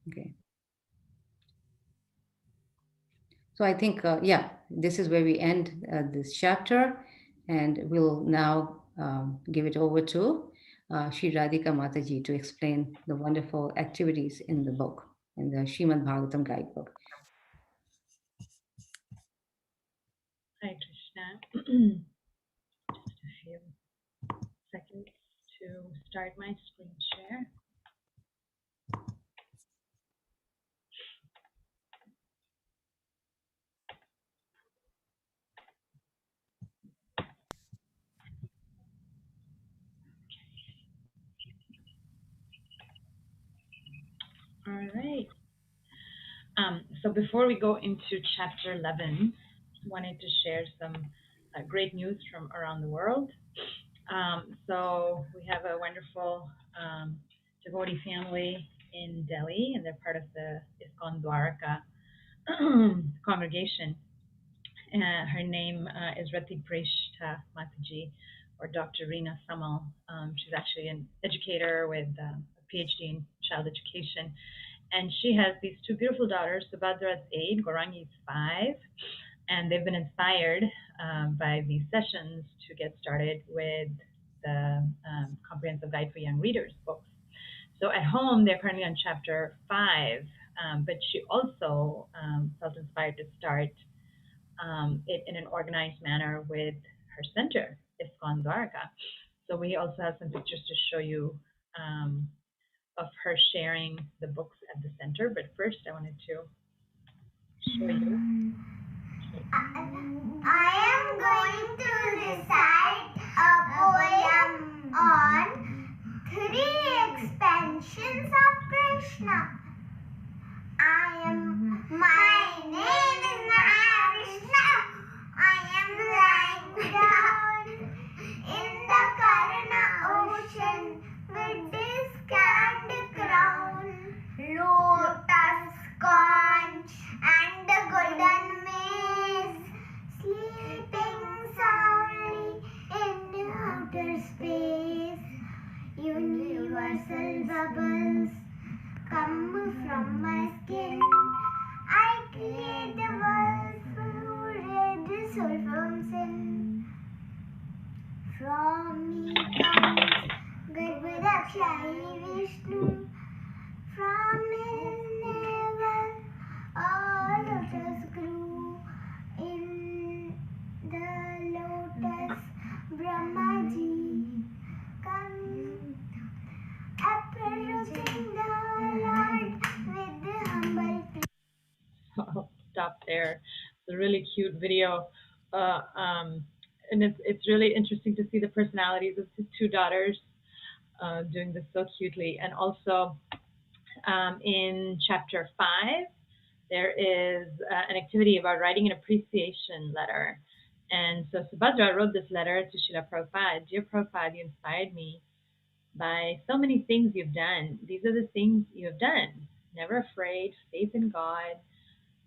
Okay. So I think, this is where we end this chapter, and we'll now give it over to Sri Radhika Mataji to explain the wonderful activities in the book, in the Srimad Bhagavatam guidebook. Hi, Krishna. Just a few seconds to start my screen share. All right. So before we go into chapter 11, wanted to share some great news from around the world. So we have a wonderful devotee family in Delhi, and they're part of the ISKCON Dwarka congregation. Her name is Rati Preshta Mataji, or Dr. Reena Samal. She's actually an educator with a PhD in child education. And she has these two beautiful daughters. Subhadra's 8, Gaurangi is 5. And they've been inspired by these sessions to get started with the Comprehensive Guide for Young Readers books. So at home, they're currently on chapter 5, but she also felt inspired to start it in an organized manner with her center, ISKCON Dwarka. So we also have some pictures to show you of her sharing the books at the center. But first, I wanted to show you. I am going to recite a poem on 3 expansions of Krishna. My name is Mahakrishna. I am lying down in the Karna ocean with this candy crown, lotus conch and the golden maze, sleeping soundly in outer space. Universal bubbles come from my skin. I create the world fluid soul from sin. From me comes Garbhodakshai Vishnu. From his navel all lotus grew. In the lotus Brahmaji come, approaching the Lord with the humble plea. I'll stop there. It's a really cute video. And it's really interesting to see the personalities of the two daughters doing this so cutely. And also in chapter 5, there is an activity about writing an appreciation letter. And so Subhadra wrote this letter to Srila Prabhupada. Dear Prabhupada, you inspired me by so many things you've done. These are the things you have done. Never afraid, faith in God.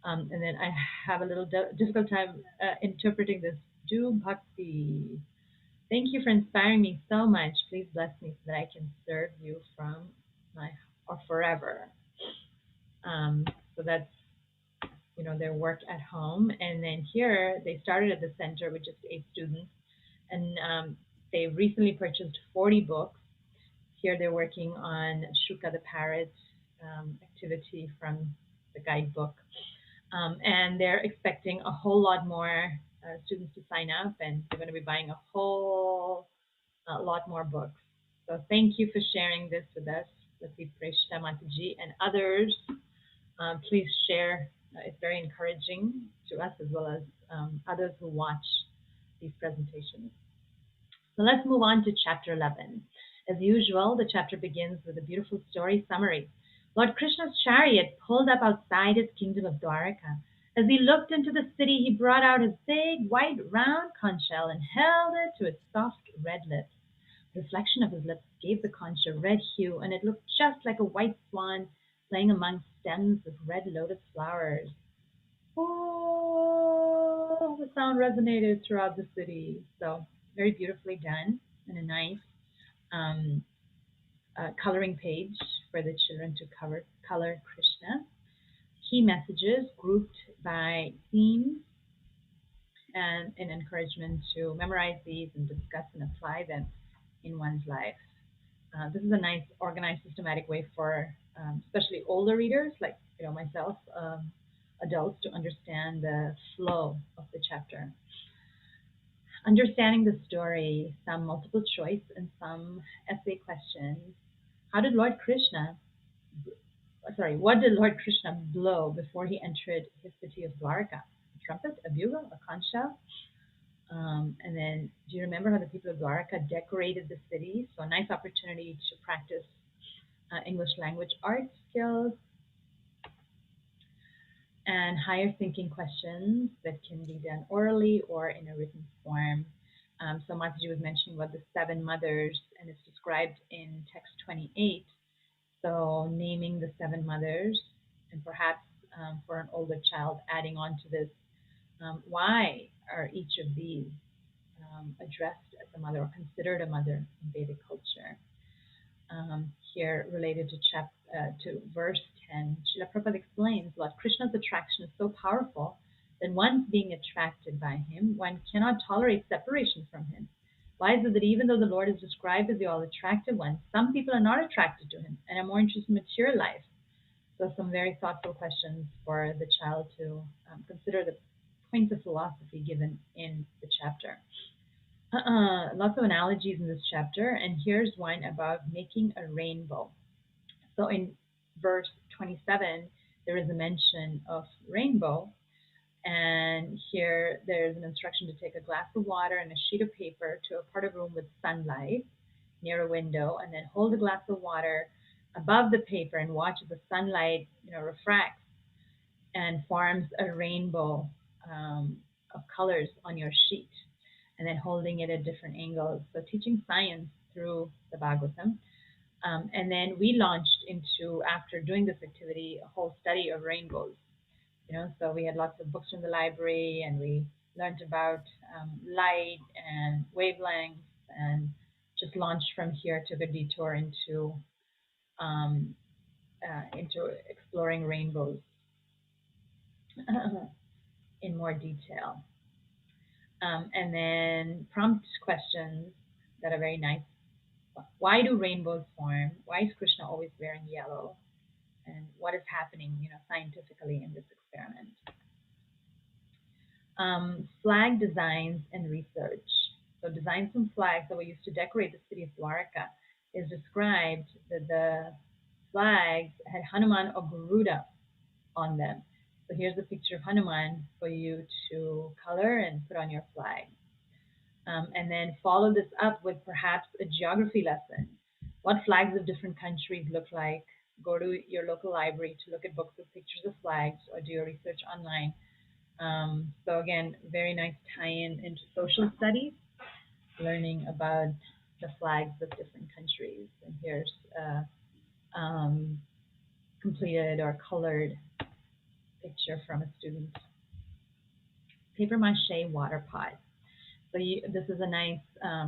And then I have a little difficult time interpreting this. Do bhakti. Thank you for inspiring me so much. Please bless me so that I can serve you from my or forever. So that's their work at home. And then here they started at the center with just 8 students, and they recently purchased 40 books. Here they're working on Shuka the parrot activity from the guidebook. And they're expecting a whole lot more students to sign up, and they're going to be buying a whole lot more books. So thank you for sharing this with us, Lati Preshta Mataji, and others. Please share. It's very encouraging to us as well as others who watch these presentations. So let's move on to chapter 11. As usual, the chapter begins with a beautiful story summary. Lord Krishna's chariot pulled up outside his kingdom of Dwaraka. As he looked into the city, he brought out his big, white, round conch shell and held it to its soft red lips. The reflection of his lips gave the conch a red hue, and it looked just like a white swan playing among stems of red lotus flowers. Oh, the sound resonated throughout the city. So very beautifully done, and a nice coloring page for the children to color Krishna. Key messages grouped by themes and an encouragement to memorize these and discuss and apply them in one's life. This is a nice, organized, systematic way for especially older readers like myself, adults, to understand the flow of the chapter. Understanding the story, some multiple choice and some essay questions. What did Lord Krishna blow before he entered his city of Dwaraka? A trumpet, a bugle, a conch shell? And then, do you remember how the people of Dwaraka decorated the city? So a nice opportunity to practice English language arts skills and higher thinking questions that can be done orally or in a written form. So Mataji was mentioning about the 7 mothers, and it's described in text 28. So naming the 7 mothers, and perhaps for an older child adding on to this, why are each of these addressed as a mother or considered a mother in Vedic culture? Here related to verse 10, Srila Prabhupada explains, Lord Krishna's attraction is so powerful that once being attracted by him, one cannot tolerate separation from him. Why is it that even though the Lord is described as the all-attractive one, some people are not attracted to him and are more interested in material life? So some very thoughtful questions for the child to consider the points of philosophy given in the chapter. Lots of analogies in this chapter, and here's one about making a rainbow. So in verse 27, there is a mention of rainbow, and here there's an instruction to take a glass of water and a sheet of paper to a part of a room with sunlight near a window, and then hold a glass of water above the paper and watch as the sunlight refracts and forms a rainbow of colors on your sheet, and then holding it at different angles. So teaching science through the Bhagavatam. And then we launched into, after doing this activity, a whole study of rainbows. So we had lots of books from the library, and we learned about light and wavelengths, and just launched from here, took a detour into exploring rainbows in more detail. And then prompt questions that are very nice. Why do rainbows form? Why is Krishna always wearing yellow? And what is happening, scientifically in this experiment? Flag designs and research. So designs and flags that were used to decorate the city of Dwaraka is described that the flags had Hanuman or Garuda on them. So here's a picture of Hanuman for you to color and put on your flag. And then follow this up with perhaps a geography lesson. What flags of different countries look like? Go to your local library to look at books with pictures of flags, or do your research online. So again, very nice tie-in into social studies, learning about the flags of different countries. And here's completed or colored picture from a student. Paper mache water pot. So this is a nice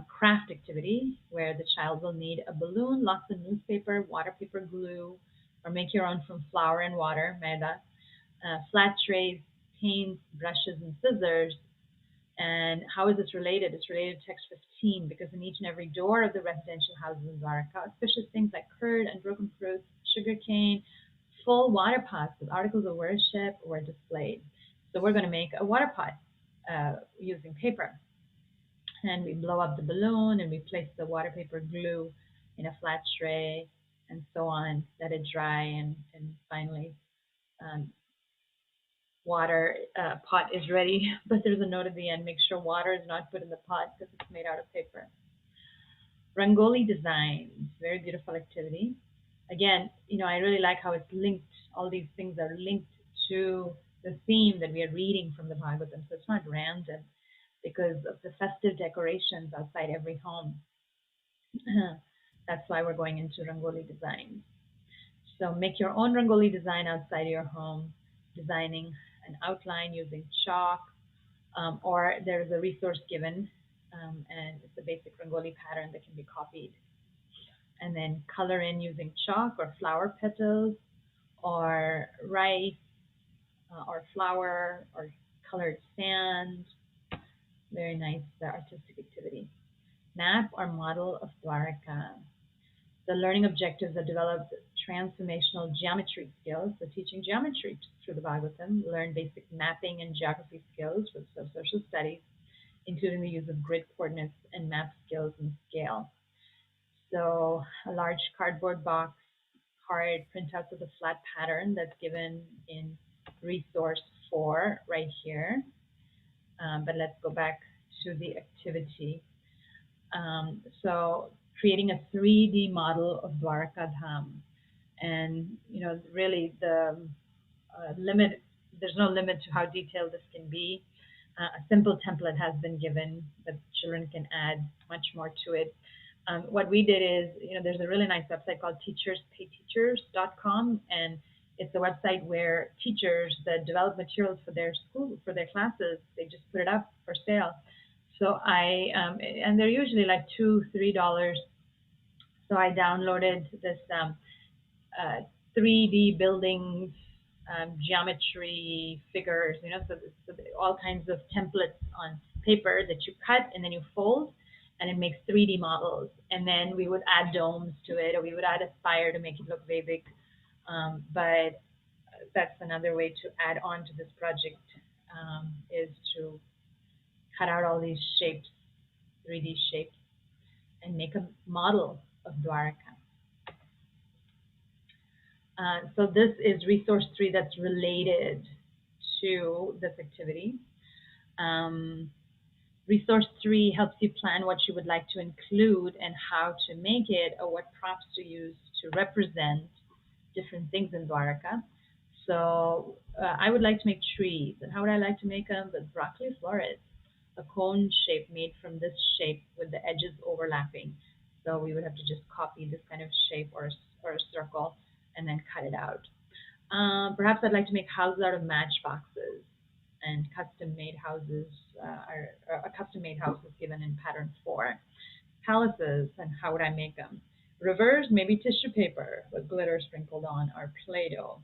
craft activity where the child will need a balloon, lots of newspaper, water paper glue, or make your own from flour and water, maida, flat trays, paints, brushes, and scissors. And how is this related? It's related to text 15 because in each and every door of the residential houses in Dwarka, auspicious things like curd, unbroken fruits, sugarcane, full water pots with articles of worship were displayed. So we're going to make a water pot using paper. And we blow up the balloon and we place the water paper glue in a flat tray and so on, let it dry, and finally water pot is ready. But there's a note at the end: make sure water is not put in the pot because it's made out of paper. Rangoli designs, very beautiful activity. Again, I really like how it's linked. All these things are linked to the theme that we are reading from the Bhagavatam. So it's not random because of the festive decorations outside every home. That's why we're going into Rangoli designs. So make your own Rangoli design outside your home, designing an outline using chalk, or there's a resource given, and it's a basic Rangoli pattern that can be copied. And then color in using chalk or flower petals or rice or flour or colored sand. Very nice artistic activity. Map or model of Dwarka. The learning objectives are developed transformational geometry skills, so teaching geometry through the Bhagavatam, learn basic mapping and geography skills for social studies, including the use of grid coordinates and map skills and scale. So a large cardboard box, card printouts of the flat pattern that's given in resource 4 right here. But let's go back to the activity. So creating a 3D model of Dwarka Dham. And, really the limit, there's no limit to how detailed this can be. A simple template has been given, but children can add much more to it. What we did is, there's a really nice website called teacherspayteachers.com, and it's a website where teachers that develop materials for their school, for their classes, they just put it up for sale. So and they're usually like $2-3. So I downloaded this 3D buildings, geometry, figures, so all kinds of templates on paper that you cut and then you fold, and it makes 3D models. And then we would add domes to it, or we would add a spire to make it look Vedic. But that's another way to add on to this project, is to cut out all these shapes, 3D shapes, and make a model of Dwarka. So this is resource 3 that's related to this activity. Resource 3 helps you plan what you would like to include and how to make it, or what props to use to represent different things in Dwarka. So I would like to make trees. And how would I like to make them? With broccoli florets, a cone shape made from this shape with the edges overlapping. So we would have to just copy this kind of shape or a circle and then cut it out. Perhaps I'd like to make houses out of matchboxes, and custom-made houses a custom-made house is given in pattern 4. Palaces, and how would I make them? Rivers, maybe tissue paper with glitter sprinkled on, or Play-Doh,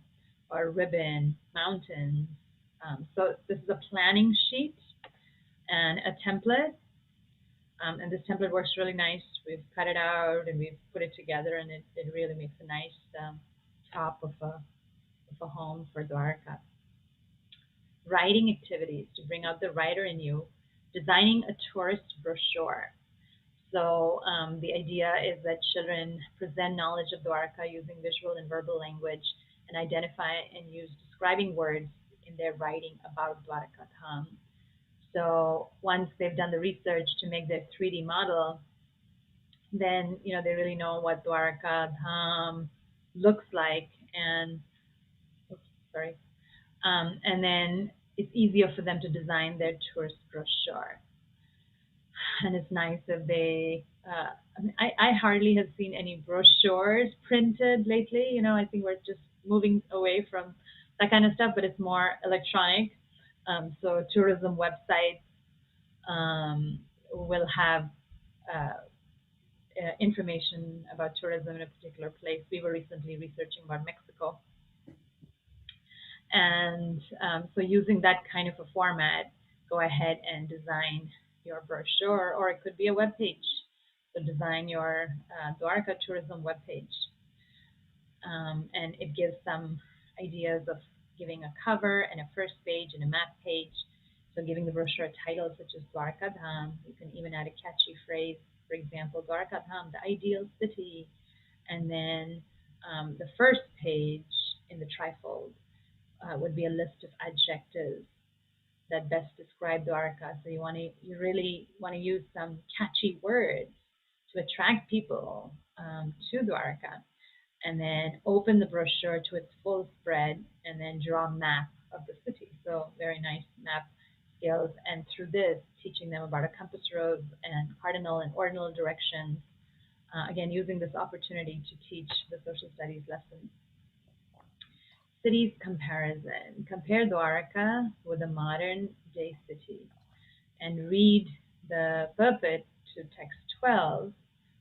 or ribbon, mountains. So this is a planning sheet and a template. And this template works really nice. We've cut it out and we've put it together, and it really makes a nice top of a home for Dwarka. Writing activities to bring out the writer in you. Designing a tourist brochure. So the idea is that children present knowledge of Dwarka using visual and verbal language, and identify and use describing words in their writing about Dwarka Dham. So once they've done the research to make their 3D model, then they really know what Dwarka Dham looks like, and and then it's easier for them to design their tourist brochure. And it's nice if they, I hardly have seen any brochures printed lately. I think we're just moving away from that kind of stuff, but it's more electronic. So tourism websites will have information about tourism in a particular place. We were recently researching about Mexico. And so using that kind of a format, go ahead and design your brochure, or it could be a web page. So design your Dwarka tourism web page. And it gives some ideas of giving a cover and a first page and a map page. So giving the brochure a title such as Dwarka Dham. You can even add a catchy phrase, for example, Dwarka Dham, the ideal city. And then the first page in the trifold would be a list of adjectives that best describe Dwarka. So you really want to use some catchy words to attract people to Dwarka, and then open the brochure to its full spread, and then draw a map of the city. So very nice map skills, and through this, teaching them about a compass rose and cardinal and ordinal directions. Again, using this opportunity to teach the social studies lessons. Cities comparison. Compare Dwarka with a modern day city, and read the purport to text 12,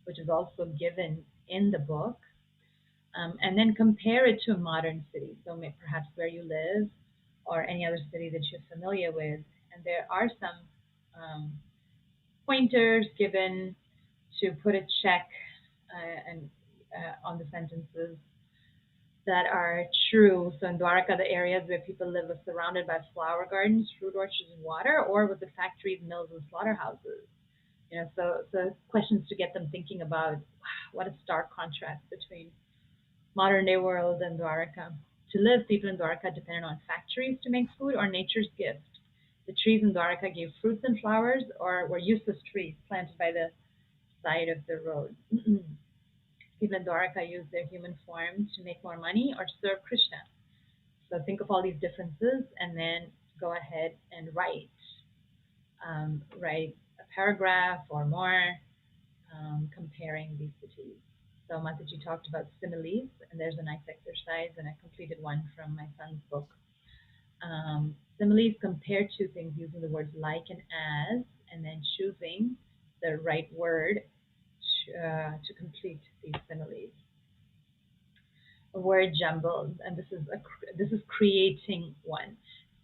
which is also given in the book, and then compare it to a modern city. So perhaps where you live or any other city that you're familiar with. And there are some pointers given to put a check on the sentences that are true. So in Dwarka, the areas where people live are surrounded by flower gardens, fruit orchards, and water, or with the factories, mills, and slaughterhouses. So questions to get them thinking about what a stark contrast between modern day world and Dwarka. To live, people in Dwarka depended on factories to make food or nature's gift. The trees in Dwarka gave fruits and flowers, or were useless trees planted by the side of the road. People in Dwarka use their human form to make more money or serve Krishna. So think of all these differences, and then go ahead and write a paragraph or more comparing these cities. So Mataji talked about similes, and there's a nice exercise, and I completed one from my son's book. Similes compare two things using the words like and as, and then choosing the right word to complete these similes. A word jumbled, and this is creating one.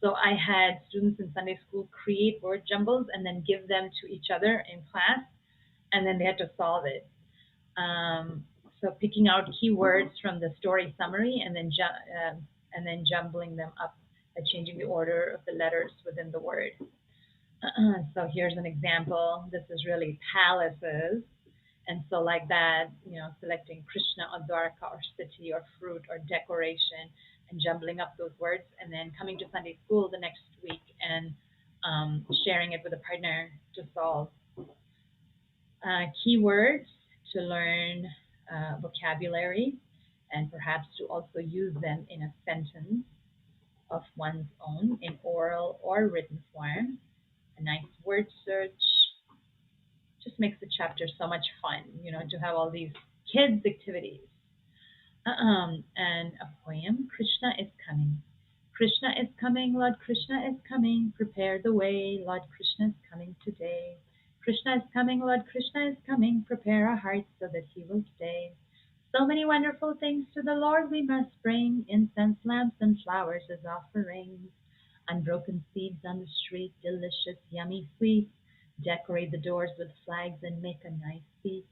So I had students in Sunday school create word jumbles and then give them to each other in class, and then they had to solve it. So picking out key words from the story summary, and then jumbling them up by changing the order of the letters within the word. So here's an example. This is really palaces. And so like that, selecting Krishna or Dwarka or city or fruit or decoration, and jumbling up those words, and then coming to Sunday school the next week and sharing it with a partner to solve. Keywords to learn vocabulary, and perhaps to also use them in a sentence of one's own in oral or written form. A nice word search just makes the chapter so much fun, to have all these kids' activities. And a poem, Krishna is coming. Krishna is coming, Lord Krishna is coming. Prepare the way, Lord Krishna is coming today. Krishna is coming, Lord Krishna is coming. Prepare our hearts so that he will stay. So many wonderful things to the Lord we must bring. Incense, lamps, and flowers as offerings. Unbroken seeds on the street, delicious, yummy sweets. Decorate the doors with flags and make a nice seat.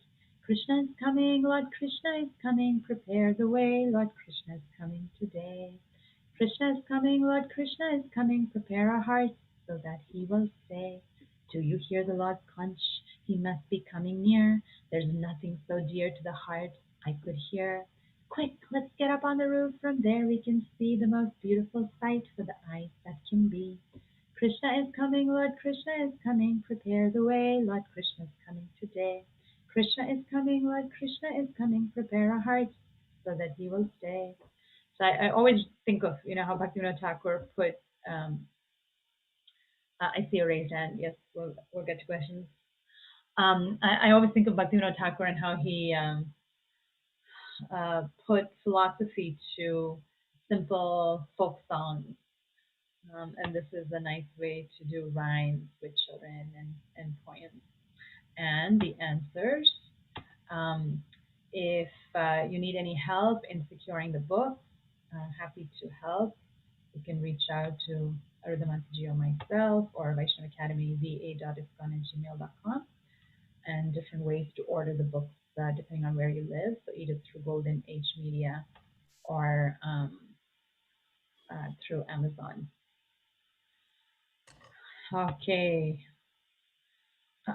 Krishna is coming, Lord Krishna is coming. Prepare the way, Lord Krishna is coming today. Krishna is coming, Lord Krishna is coming. Prepare our hearts so that he will stay. Do you hear the Lord's conch? He must be coming near. There's nothing so dear to the heart I could hear. Quick, let's get up on the roof. From there we can see the most beautiful sight for the eyes that can be. Krishna is coming, Lord Krishna is coming. Prepare the way, Lord Krishna is coming today. Krishna is coming, Lord Krishna is coming. Prepare our hearts so that he will stay. So I always think of, how Bhaktivinoda Thakur put, I see a raised hand. Yes, we'll get to questions. I always think of Bhaktivinoda Thakur and how he put philosophy to simple folk songs. And this is a nice way to do rhymes with children and poems. And the answers. If you need any help in securing the book, happy to help. You can reach out to Arudha Mataji or myself or Vaishnav Academy, va.iskan@gmail.com, and different ways to order the books depending on where you live. So either through Golden Age Media or through Amazon. Okay.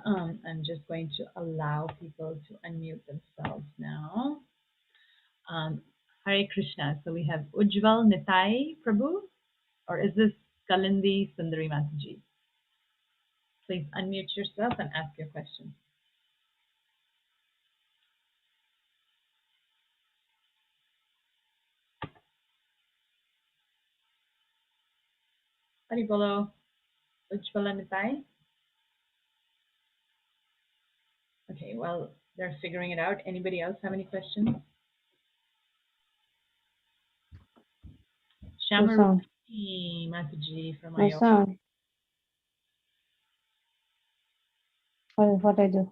I'm just going to allow people to unmute themselves now. Hare Krishna. So we have Ujjwal Nitai Prabhu, or is this Kalindi Sundari Mataji? Please unmute yourself and ask your question. Hari Bolo, Ujjwala Nitai. Okay, well, they're figuring it out. Anybody else have any questions? Shamarupi Mataji from Iowa. What I do?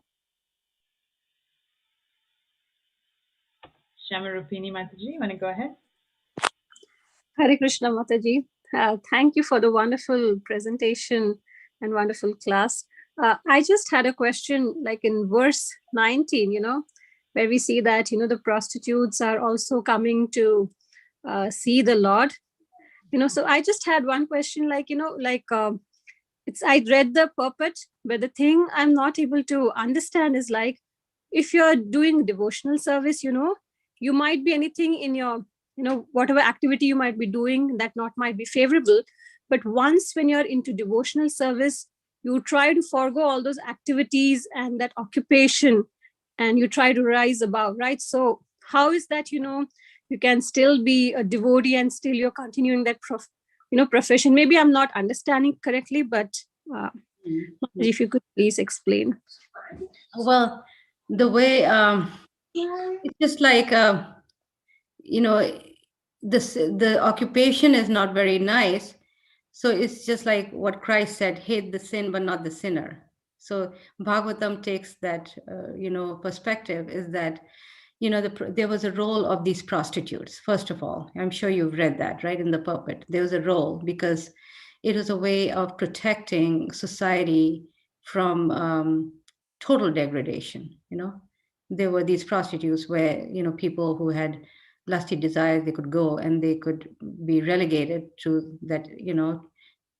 Shamarupini Mataji, you want to go ahead? Hare Krishna Mataji. Thank you for the wonderful presentation and wonderful class. I just had a question, like in verse 19, where we see that, the prostitutes are also coming to see the Lord. So I just had one question, I read the purport, but the thing I'm not able to understand is like, if you're doing devotional service, you might be anything in your, whatever activity you might be doing that not might be favorable. But once when you're into devotional service, you try to forego all those activities and that occupation, and you try to rise above, right? So how is that, you can still be a devotee and still you're continuing that profession? Maybe I'm not understanding correctly, but if you could please explain. Well, the way it's just like the occupation is not very nice, so it's just like what Christ said: hate the sin but not the sinner. So Bhagavatam takes that perspective, is that there was a role of these prostitutes. First of all, I'm sure you've read that, right? In the pulpit, there was a role because it was a way of protecting society from total degradation. There were these prostitutes where people who had lusty desires, they could go and they could be relegated to that,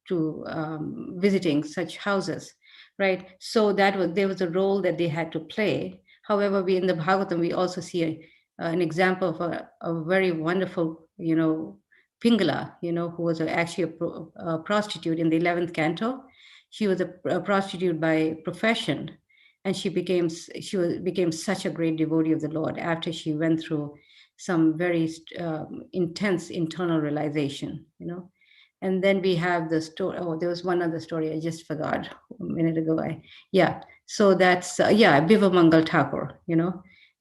to visiting such houses, right? So there was a role that they had to play. However, in the Bhagavatam, we also see an example of a very wonderful, Pingala, who was actually a prostitute in the 11th canto. She was a prostitute by profession, and she became such a great devotee of the Lord after she went through some very intense internal realization, And then we have the story. Oh, there was one other story I just forgot a minute ago. So that's Biva Mangal Thakur,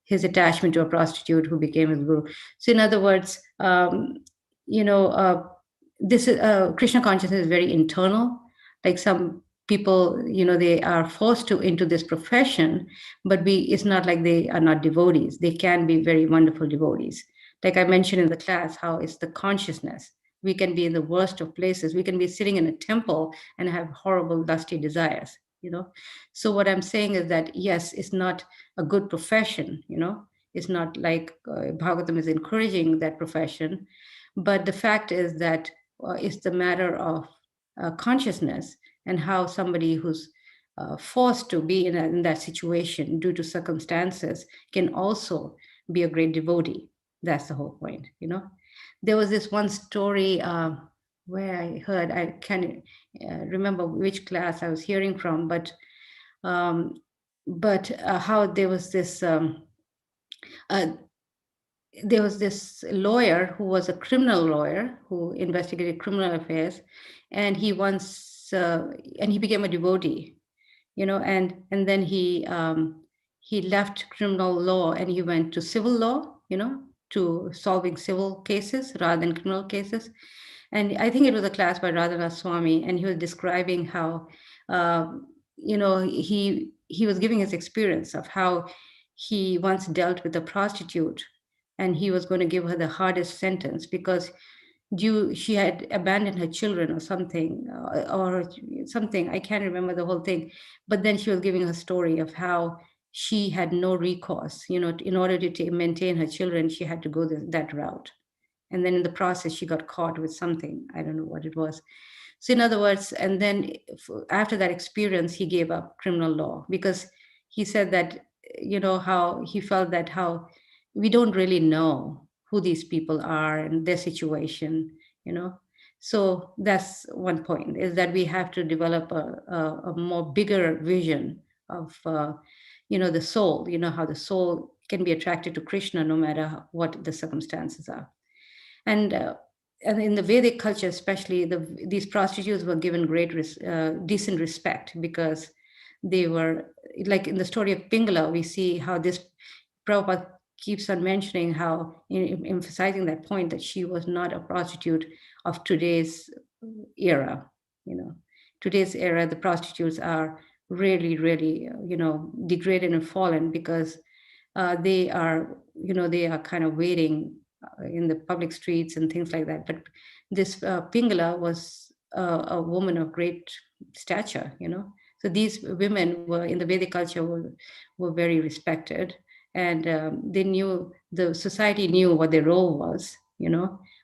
his attachment to a prostitute who became his guru. So in other words, this is Krishna consciousness is very internal. Like some people, they are forced into this profession, but it's not like they are not devotees. They can be very wonderful devotees. Like I mentioned in the class, how it's the consciousness. We can be in the worst of places. We can be sitting in a temple and have horrible, lusty desires, So what I'm saying is that, yes, it's not a good profession, It's not like Bhagavatam is encouraging that profession. But the fact is that it's the matter of consciousness and how somebody who's forced to be in that situation due to circumstances can also be a great devotee. That's the whole point, There was this one story where I heard, I can't remember which class I was hearing from, but how there was this lawyer who was a criminal lawyer who investigated criminal affairs, and he became a devotee, and then he left criminal law and he went to civil law, to solving civil cases rather than criminal cases. And I think it was a class by Radhanath Swami, and he was describing how he was giving his experience of how he once dealt with a prostitute, and he was going to give her the hardest sentence because she had abandoned her children or something, I can't remember the whole thing. But then she was giving a story of how she had no recourse, in order to maintain her children, she had to go that route. And then in the process she got caught with something, I don't know what it was. So in other words, and then after that experience, he gave up criminal law because he said that, how he felt that how we don't really know who these people are and their situation, you know. So that's one point, is that we have to develop a more bigger vision of, the soul, how the soul can be attracted to Krishna no matter what the circumstances are. And in the Vedic culture, especially, these prostitutes were given decent respect because they were, like in the story of Pingala, we see how this Prabhupada keeps on mentioning how, emphasizing that point, that she was not a prostitute of today's era. Today's era, the prostitutes are really, really, degraded and fallen because they are, they are kind of waiting in the public streets and things like that. But this Pingala was a woman of great stature, So these women were in the Vedic culture were very respected, and they knew, the society knew what their role was,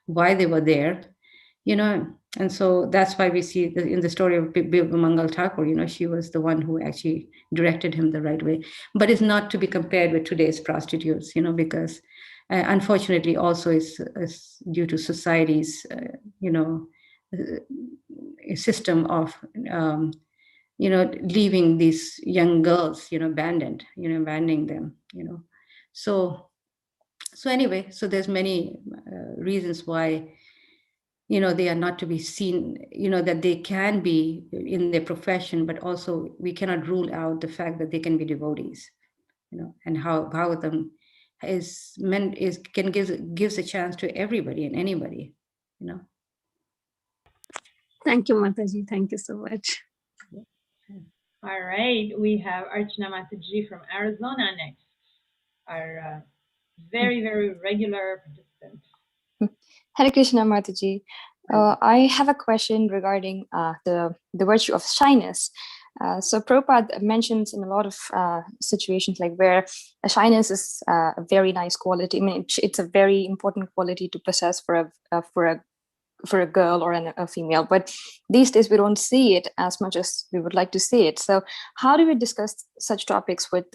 why they were there, and so that's why we see in the story of Mangal Thakur, she was the one who actually directed him the right way. But it's not to be compared with today's prostitutes, because unfortunately also is due to society's, system of, leaving these young girls, abandoning them, So anyway, so there's many reasons why, they are not to be seen, that they can be in their profession, but also we cannot rule out the fact that they can be devotees, and how Bhagavatam gives a chance to everybody and anybody, Thank you, Mataji. Thank you so much. All right, we have Archana Mataji from Arizona next, our very, very regular participant. Hare Krishna, Mataji. I have a question regarding the virtue of shyness. So Prabhupada mentions in a lot of situations like where shyness is a very nice quality. I mean, it's a very important quality to possess for a girl or a female. But these days we don't see it as much as we would like to see it. So how do we discuss such topics with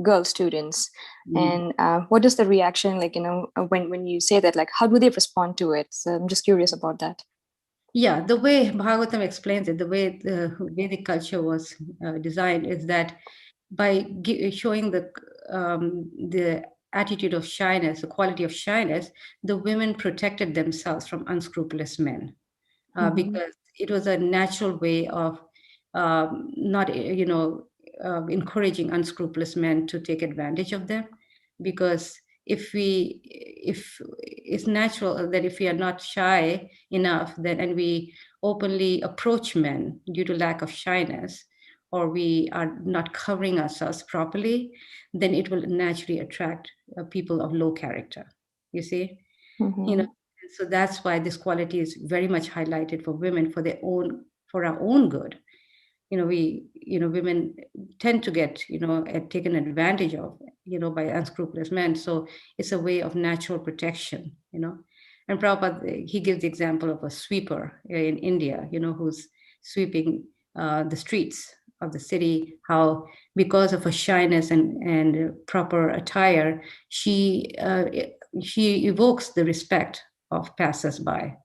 girl students? And what is the reaction like, when you say that, like, how do they respond to it? So I'm just curious about that. Yeah, the way Bhagavatam explains it, the way the Vedic culture was designed, is that by showing the attitude of shyness, the quality of shyness, the women protected themselves from unscrupulous men, because it was a natural way of not, encouraging unscrupulous men to take advantage of them. Because if it's natural that if we are not shy enough, then and we openly approach men due to lack of shyness, or we are not covering ourselves properly, then it will naturally attract people of low character. You see, so that's why this quality is very much highlighted for women, for our own good. Women tend to get, taken advantage of, by unscrupulous men. So it's a way of natural protection, And Prabhupada, he gives the example of a sweeper in India, who's sweeping the streets of the city, how because of her shyness and proper attire, she evokes the respect of passers-by,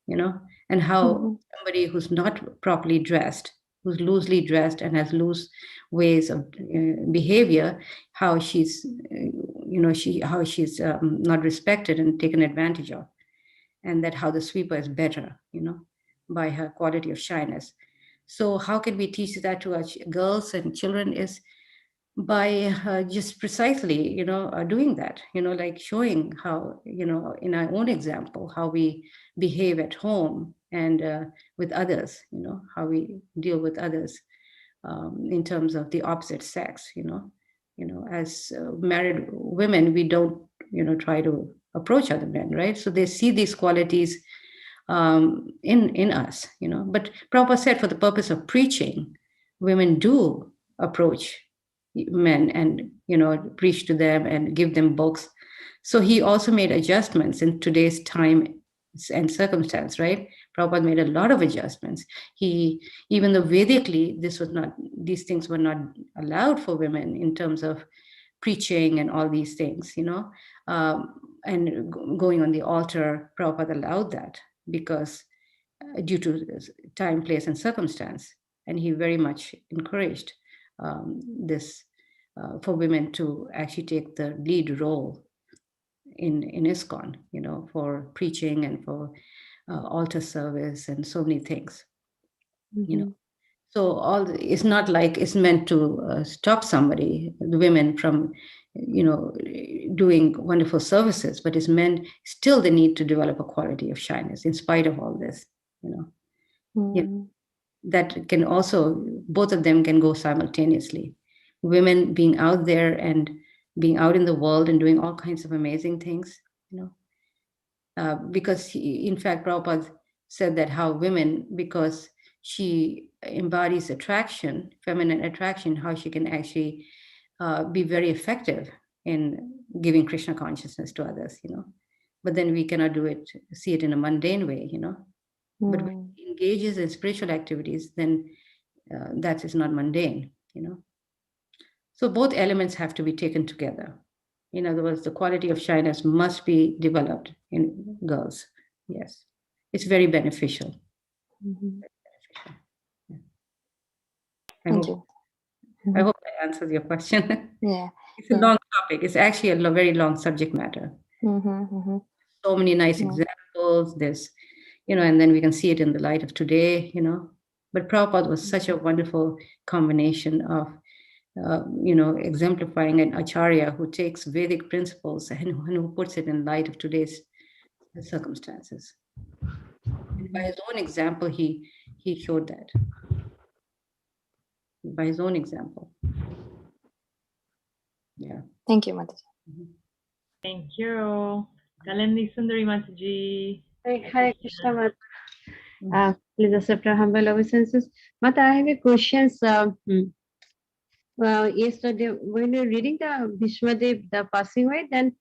and how somebody who's not properly dressed, who's loosely dressed and has loose ways of behavior, how she's not respected and taken advantage of, and that how the sweeper is better, by her quality of shyness. So how can we teach that to our girls and children is by just precisely, doing that, like showing how, in our own example, how we behave at home and with others, how we deal with others in terms of the opposite sex, as married women, we don't, try to approach other men, right? So they see these qualities in us, But Prabhupada said for the purpose of preaching, women do approach men and, preach to them and give them books. So he also made adjustments in today's time and circumstance, right? Prabhupada made a lot of adjustments. Even though Vedically, these things were not allowed for women in terms of preaching and all these things, and going on the altar, Prabhupada allowed that because due to time, place, and circumstance. And he very much encouraged this for women to actually take the lead role in ISKCON, for preaching and for altar service and so many things, So it's not like it's meant to stop somebody, the women, from, doing wonderful services, but it's meant still they need to develop a quality of shyness in spite of all this, that can also, both of them can go simultaneously. Women being out there and being out in the world and doing all kinds of amazing things, because in fact, Prabhupada said that how women, because she embodies attraction, feminine attraction, how she can actually be very effective in giving Krishna consciousness to others, But then we cannot see it in a mundane way, But when she engages in spiritual activities, then that is not mundane, So both elements have to be taken together. In other words, the quality of shyness must be developed in girls. Yes, it's very beneficial. Thank you. I hope that answers your question. Yeah. It's a long topic. It's actually a very long subject matter. So many nice examples. There's, and then we can see it in the light of today, But Prabhupada was such a wonderful combination of, exemplifying an acharya who takes Vedic principles and who puts it in light of today's circumstances. And by his own example, he showed that. By his own example. Yeah. Thank you, Mataji. Thank you. Kalandi Sundari Mataji. Hare Krishna, Mata. Please accept our humble obeisances. Mata, I have a question. Yesterday, when you're reading the Bhishmadev, the passing away, then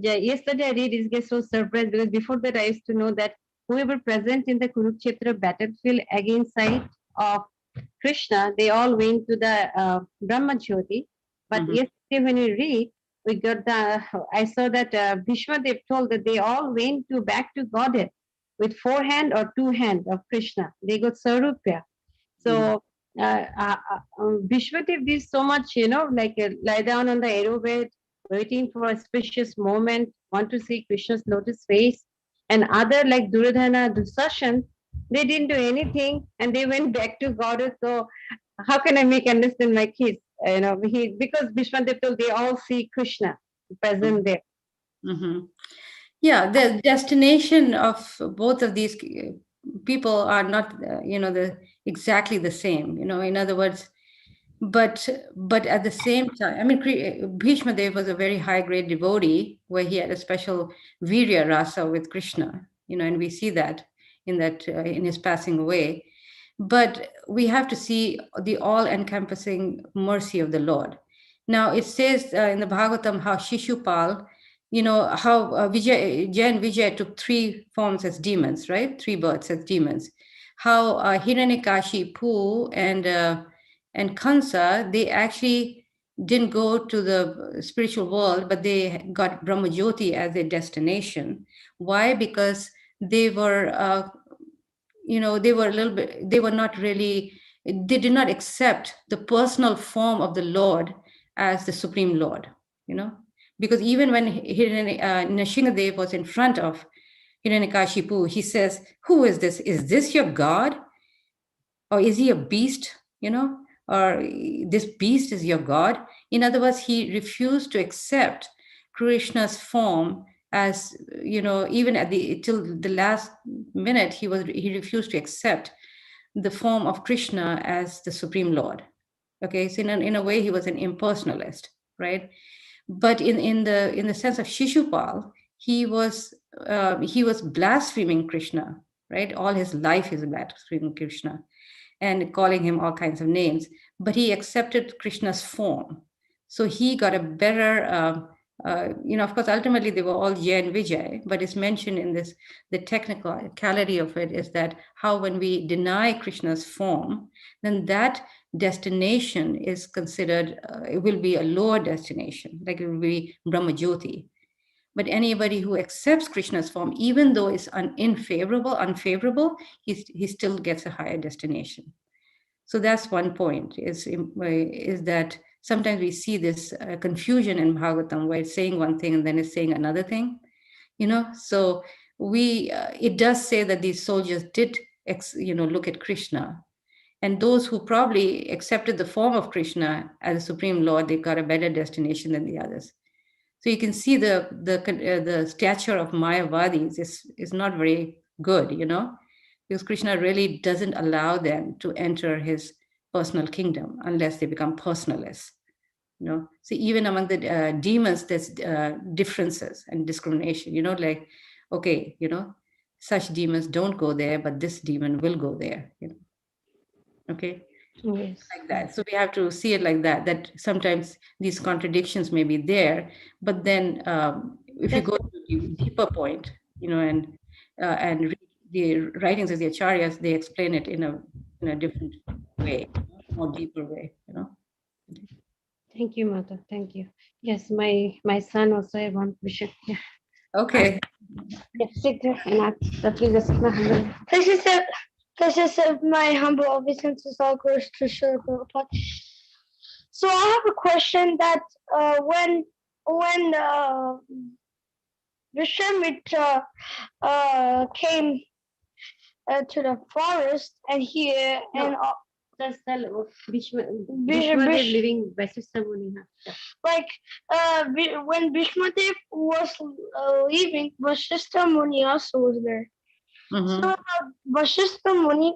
yesterday I read is get so surprised because before that I used to know that whoever present in the Kurukshetra battlefield against side of Krishna, they all went to the Brahma Jyoti. But yesterday when we read, we got I saw that Bhishmadev told that they all went back to Godhead with 4 hands or 2 hands of Krishna. They got Sarupya. So Bhishmadev did so much, like lie down on the arrow bed, waiting for a spacious moment, want to see Krishna's lotus face. And other like Duryodhana, Dusashan, they didn't do anything and they went back to Godhead. So how can I make understand my kids? Because Bhishmadev told they all see Krishna present there. Yeah, the destination of both of these people are not, exactly the same. In other words, but at the same time, I mean, Bhishma Dev was a very high grade devotee where he had a special virya rasa with Krishna. And we see that in his passing away. But we have to see the all-encompassing mercy of the Lord. Now, it says in the Bhagavatam how Shishupal, how Jay and Vijay took 3 forms as demons, right? 3 births as demons. How Hiranyakashipu and Kansa, they actually didn't go to the spiritual world, but they got Brahmajyoti as their destination. Why? Because they were, they did not accept the personal form of the Lord as the Supreme Lord, Because even when Nrsimhadev was in front of Hiranyakashipu, he says, who is this? Is this your God? Or is he a beast, Or this beast is your God? In other words, he refused to accept Krishna's form as, even till the last minute, he refused to accept the form of Krishna as the Supreme Lord. Okay, so in a way, he was an impersonalist, right? But in the sense of Shishupal, he was blaspheming Krishna, right? All his life he's blaspheming Krishna and calling him all kinds of names. But he accepted Krishna's form, so he got a better. Of course, ultimately they were all Jay and Vijay, but it's mentioned in this, the technicality of it is that how when we deny Krishna's form, then that destination is considered, it will be a lower destination, like it will be Brahmajyoti. But anybody who accepts Krishna's form, even though it's unfavorable, he still gets a higher destination. So that's one point, is that sometimes we see this confusion in Bhagavatam, where it's saying one thing and then it's saying another thing, so it does say that these soldiers did look at Krishna, and those who probably accepted the form of Krishna as a supreme lord, they got a better destination than the others. So you can see the stature of Mayavadis is not very good, because Krishna really doesn't allow them to enter his personal kingdom unless they become personalists. So even among the demons, there's differences and discrimination. Like, okay, such demons don't go there, but this demon will go there. Okay. Yes. Like that. So we have to see it like that, that sometimes these contradictions may be there, but then if you go to the deeper point, and read the writings of the acharyas, they explain it in a different way, more deeper way. Thank you, Mother. Thank you. Yes, my son also I want vision. Yeah. Okay. Yeah, sit there and please accept my humble. Please accept my humble obeisances, all glories to Srila Prabhupada. So I have a question that when Vishwamitra came to the forest and he and That's the Bhishma Vish- living Vasistha Muni. like when Bhishmadev was leaving, Vasistha Muni also was there. Mhm. So Vasistha Muni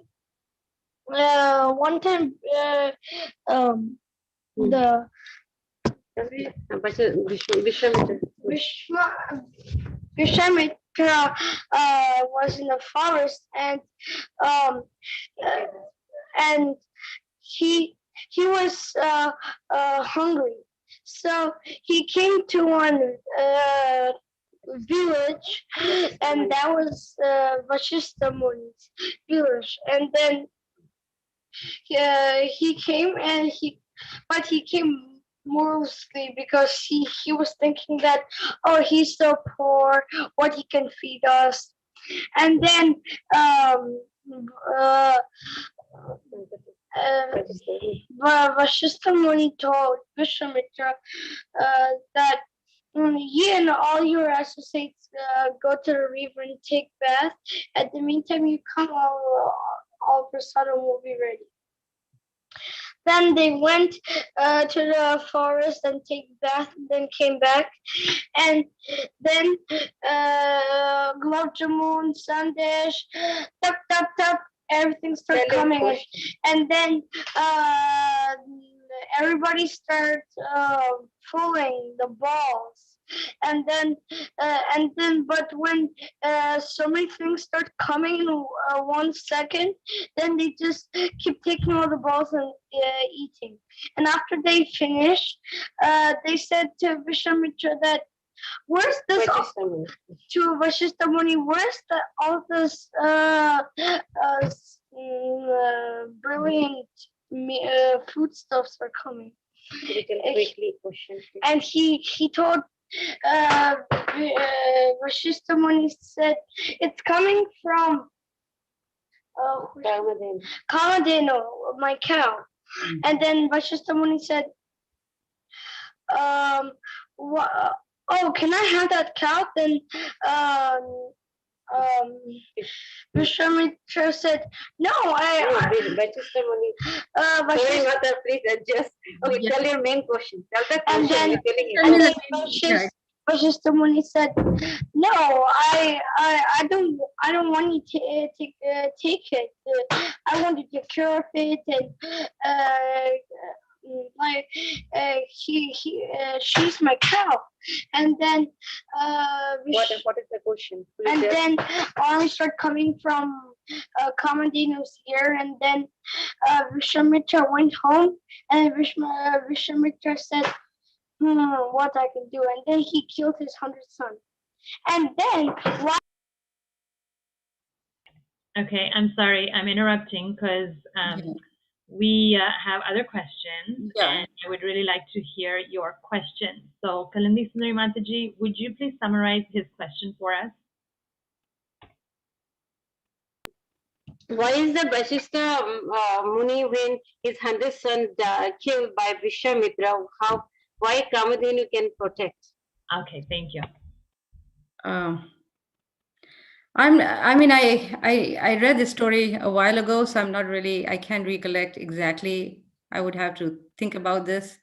one time the Vishwamitra was in the forest and he was hungry, so he came to one village, and that was Vashishta Muni's village, and then he came and he came mostly because he was thinking that, oh, he's so poor, what he can feed us. And then Vashishta Muni told Vishwamitra that you and all your associates go to the river and take bath. At the meantime, you come, all prasadam will be ready. Then they went to the forest and take bath, and then came back, and then gulab jamun, sandesh, tup, everything started coming, and then everybody starts pulling the balls. And then, but when so many things start coming in 1 second, then they just keep taking all the balls and eating. And after they finish, they said to Vishwamitra that, where's this to Vashishta Muni, where's all this brilliant foodstuffs are coming? And he told Vashishta Muni said, it's coming from Kamadeno, my cow. And then Vashishta Muni said, oh, can I have that cow? Then Vishwamitra said, no, Vashishta Muni. Sorry, Mother, please adjust. Okay, tell your main question. Tell the question you're telling it. Vashishta Muni said, no, I don't want you to take it. I want you to take care of it and she's my cow. And then What is the question? and then armies start coming from Kamadhanu's ear, and then Vishwamitra went home, and Vishwamitra said, what I can do, and then he killed his 100th son. And then Okay, I'm sorry, I'm interrupting because we have other questions, and I would really like to hear your question. So, Kalindi Sundari Mataji, would you please summarize his question for us? Why is the Vasishtha Muni, when his 100th son killed by Vishwamitra, why Kamadhenu can protect? Okay, thank you. I read this story a while ago, so I can't recollect exactly. I would have to think about this,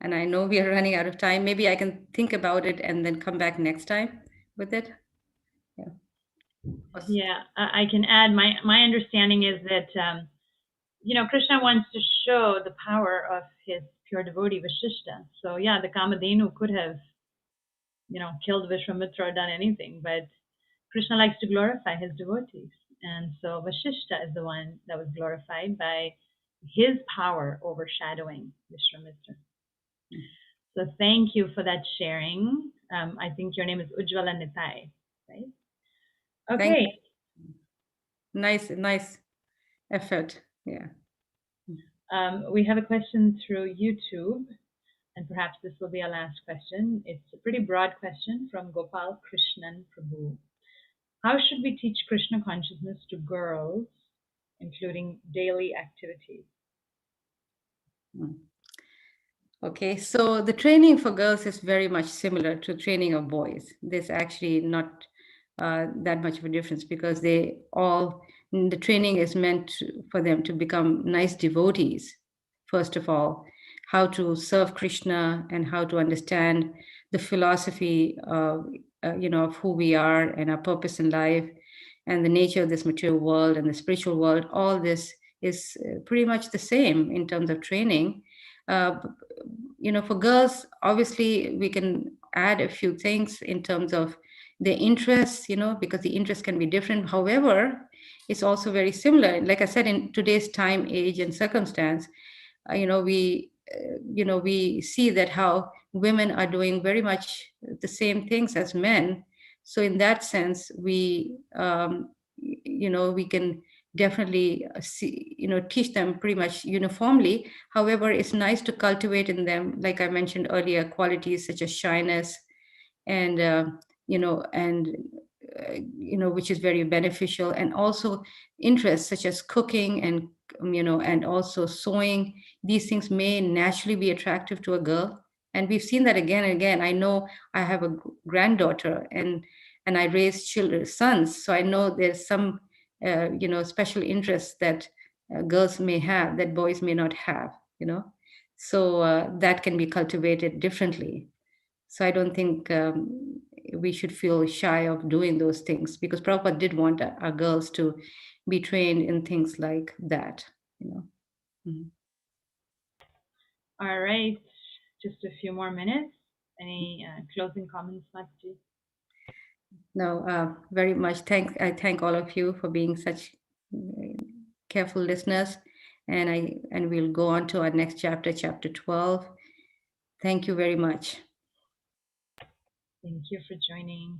and I know we are running out of time. Maybe I can think about it and then come back next time with it. Yeah, I can add, my understanding is that, Krishna wants to show the power of his pure devotee, Vasishtha. So yeah, the Kamadhenu could have, killed Vishwamitra or done anything, but Krishna likes to glorify his devotees. And so Vasishtha is the one that was glorified by his power overshadowing Vishwamitra. So thank you for that sharing. I think your name is Ujjwala Nitai, right? Okay. Nice effort. Yeah. We have a question through YouTube, and perhaps this will be our last question. It's a pretty broad question from Gopal Krishnan Prabhu. How should we teach Krishna consciousness to girls, including daily activities? Okay, so the training for girls is very much similar to training of boys. There's actually not that much of a difference, because the training is meant for them to become nice devotees, first of all, how to serve Krishna and how to understand the philosophy of who we are and our purpose in life and the nature of this material world and the spiritual world. All this is pretty much the same in terms of training. For girls, obviously, we can add a few things in terms of their interests, because the interests can be different. However, it's also very similar. Like I said, in today's time, age, and circumstance, we see that how women are doing very much the same things as men. So in that sense, we can definitely teach them pretty much uniformly. However, it's nice to cultivate in them, like I mentioned earlier, qualities such as shyness and which is very beneficial, and also interests such as cooking and and also sewing. These things may naturally be attractive to a girl, and we've seen that again and again. I know I have a granddaughter, and I raise sons, so I know there's some special interests that girls may have that boys may not have, so that can be cultivated differently. So I don't think we should feel shy of doing those things, because Prabhupada did want our girls to be trained in things like that, Mm-hmm. All right, just a few more minutes. Any closing comments, Mataji? No, very much. I thank all of you for being such careful listeners, and we'll go on to our next chapter, chapter 12. Thank you very much. Thank you for joining.